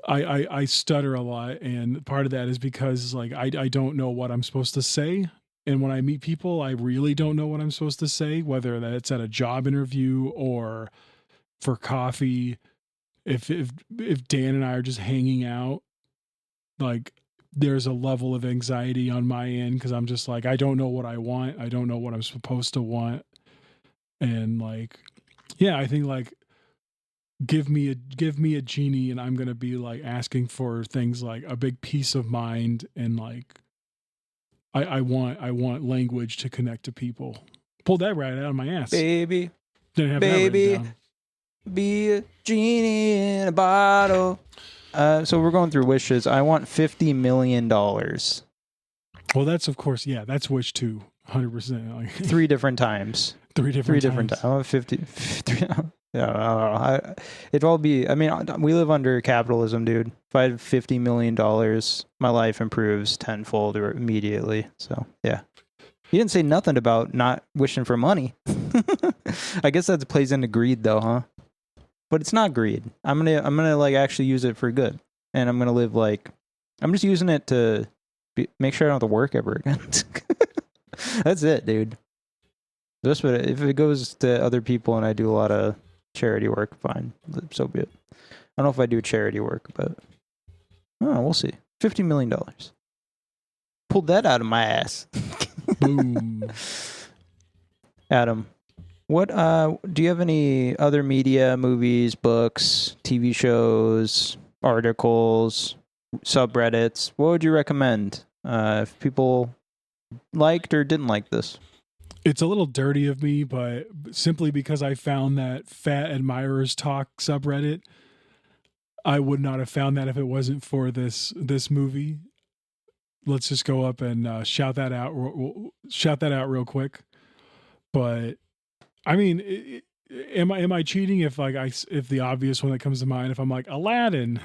I stutter a lot, and part of that is because, like, I don't know what I'm supposed to say. And when I meet people, I really don't know what I'm supposed to say, whether that's at a job interview or for coffee. If Dan and I are just hanging out, like, there's a level of anxiety on my end because I'm just like, I don't know what I want. I don't know what I'm supposed to want. And, like, yeah, I think, like, give me a genie and I'm going to be, like, asking for things like a big peace of mind. And, like, I want language to connect to people. Pulled that right out of my ass. Baby, Didn't have baby, that written down. be a genie in a bottle. So we're going through wishes. I want $50 million. Well, that's, of course, yeah, that's wish too. 100%. Like, 3 different times. Three different times. I want 50. It'd all be, I mean, we live under capitalism, dude. If I had $50 million, my life improves tenfold or immediately. So, yeah. You didn't say nothing about not wishing for money. I guess that plays into greed, though, huh? But it's not greed. I'm gonna like actually use it for good, and I'm gonna live like, I'm just using it to make sure I don't have to work ever again. That's it, dude. Just if it goes to other people and I do a lot of charity work, fine, so be it. I don't know if I do charity work, but we'll see. $50 million. Pulled that out of my ass. Boom. Adam, what do you have any other media, movies, books, TV shows, articles, subreddits? What would you recommend if people liked or didn't like this? It's a little dirty of me, but simply because I found that Fat Admirers Talk subreddit, I would not have found that if it wasn't for this movie. Let's just go up and shout that out real quick. But I mean, am I cheating if the obvious one that comes to mind, if I'm like Aladdin?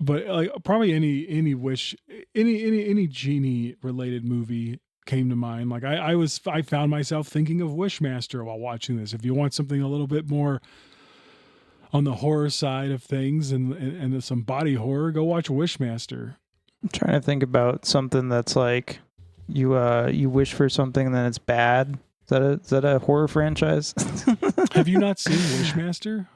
But like probably any wish, any genie related movie came to mind. Like I found myself thinking of Wishmaster while watching this. If you want something a little bit more on the horror side of things and some body horror, go watch Wishmaster. I'm trying to think about something that's like you wish for something and then it's bad. Is that a horror franchise? Have you not seen Wishmaster?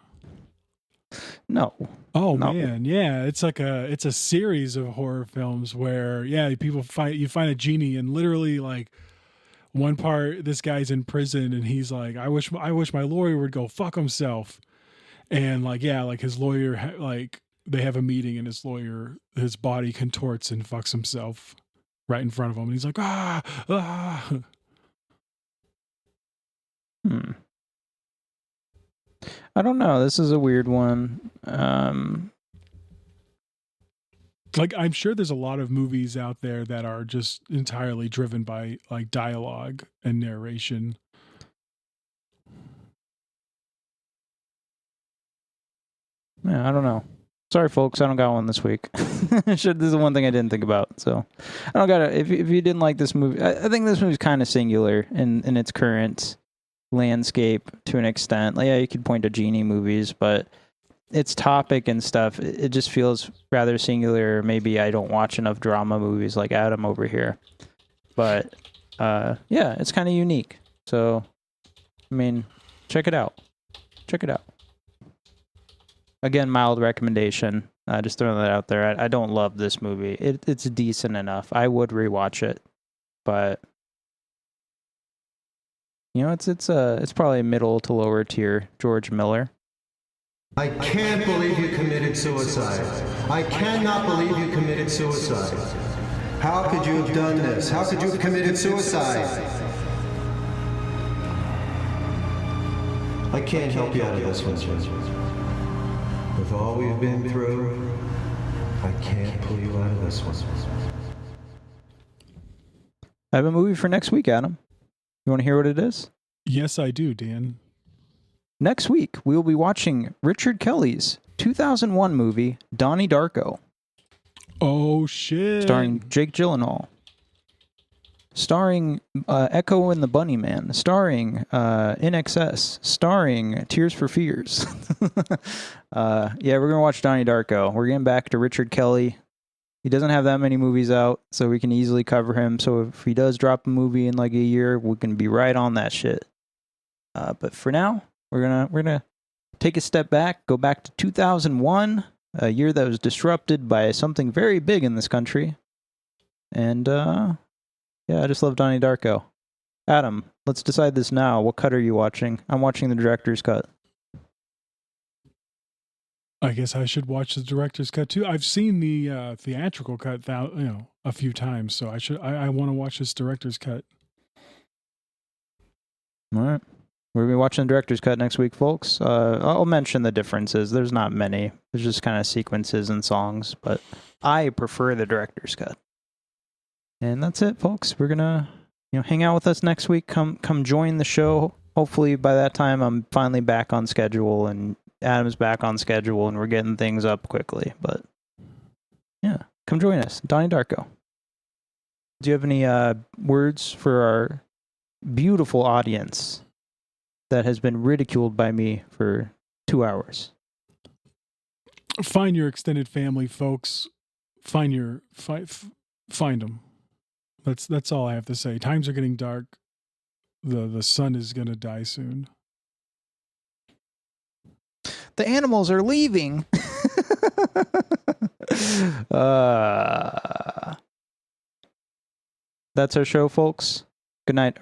No. Oh No. man, yeah, it's a series of horror films where you find a genie, and literally like one part this guy's in prison and he's like, I wish my lawyer would go fuck himself, and like his lawyer they have a meeting and his body contorts and fucks himself right in front of him, and he's like ah. I don't know. This is a weird one. Like, I'm sure there's a lot of movies out there that are just entirely driven by like dialogue and narration. Yeah, I don't know. Sorry, folks. I don't got one this week. This is the one thing I didn't think about. So I don't got it. If you didn't like this movie, I think this movie's kind of singular in its current landscape to an extent. Like, yeah, you could point to Genie movies, but its topic and stuff, it just feels rather singular. Maybe I don't watch enough drama movies like Adam over here, but yeah, it's kind of unique. So, I mean, check it out. Check it out. Again, mild recommendation. Just throwing that out there. I don't love this movie. It's decent enough. I would rewatch it, but you know, it's probably a middle to lower tier George Miller. I can't believe you committed suicide. I cannot believe you committed suicide. How could you have done this? How could you have committed suicide? I can't help you out of this one, sir. With all we've been through, I can't pull you out of this one. I have a movie for next week, Adam. You want to hear what it is? Yes, I do, Dan. Next week, we will be watching Richard Kelly's 2001 movie, Donnie Darko. Oh, shit. Starring Jake Gyllenhaal. Starring Echo and the Bunnyman. Starring In Excess. Starring Tears for Fears. Yeah, we're going to watch Donnie Darko. We're getting back to Richard Kelly. He doesn't have that many movies out, so we can easily cover him. So if he does drop a movie in like a year, we can be right on that shit. But for now, we're gonna take a step back, go back to 2001, a year that was disrupted by something very big in this country. And yeah, I just love Donnie Darko. Adam, let's decide this now. What cut are you watching? I'm watching the director's cut. I guess I should watch the director's cut too. I've seen the theatrical cut, a few times, so I want to watch this director's cut. All right. We're going to be watching the director's cut next week, folks. I'll mention the differences. There's not many. There's just kind of sequences and songs, but I prefer the director's cut. And that's it, folks. We're going to hang out with us next week. Come join the show. Hopefully by that time I'm finally back on schedule and Adam's back on schedule and we're getting things up quickly. But yeah, come join us. Donnie Darko. Do you have any words for our beautiful audience that has been ridiculed by me for 2 hours? Find your extended family, folks. Find them. That's all I have to say. Times are getting dark. The sun is gonna die soon. The animals are leaving. That's our show, folks. Good night.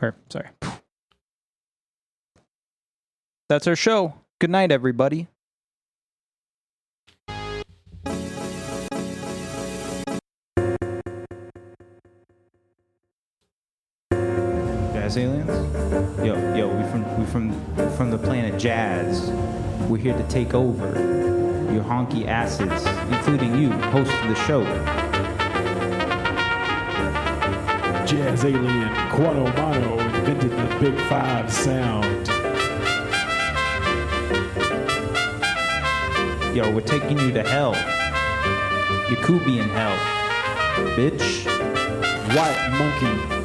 That's our show. Good night, everybody. Jazz aliens? Yo, we from the planet Jazz. We're here to take over your honky asses, including you, host of the show. Jazz alien Quano Mono invented the Big Five sound. Yo, we're taking you to hell. Yakubian hell. Bitch. White monkey.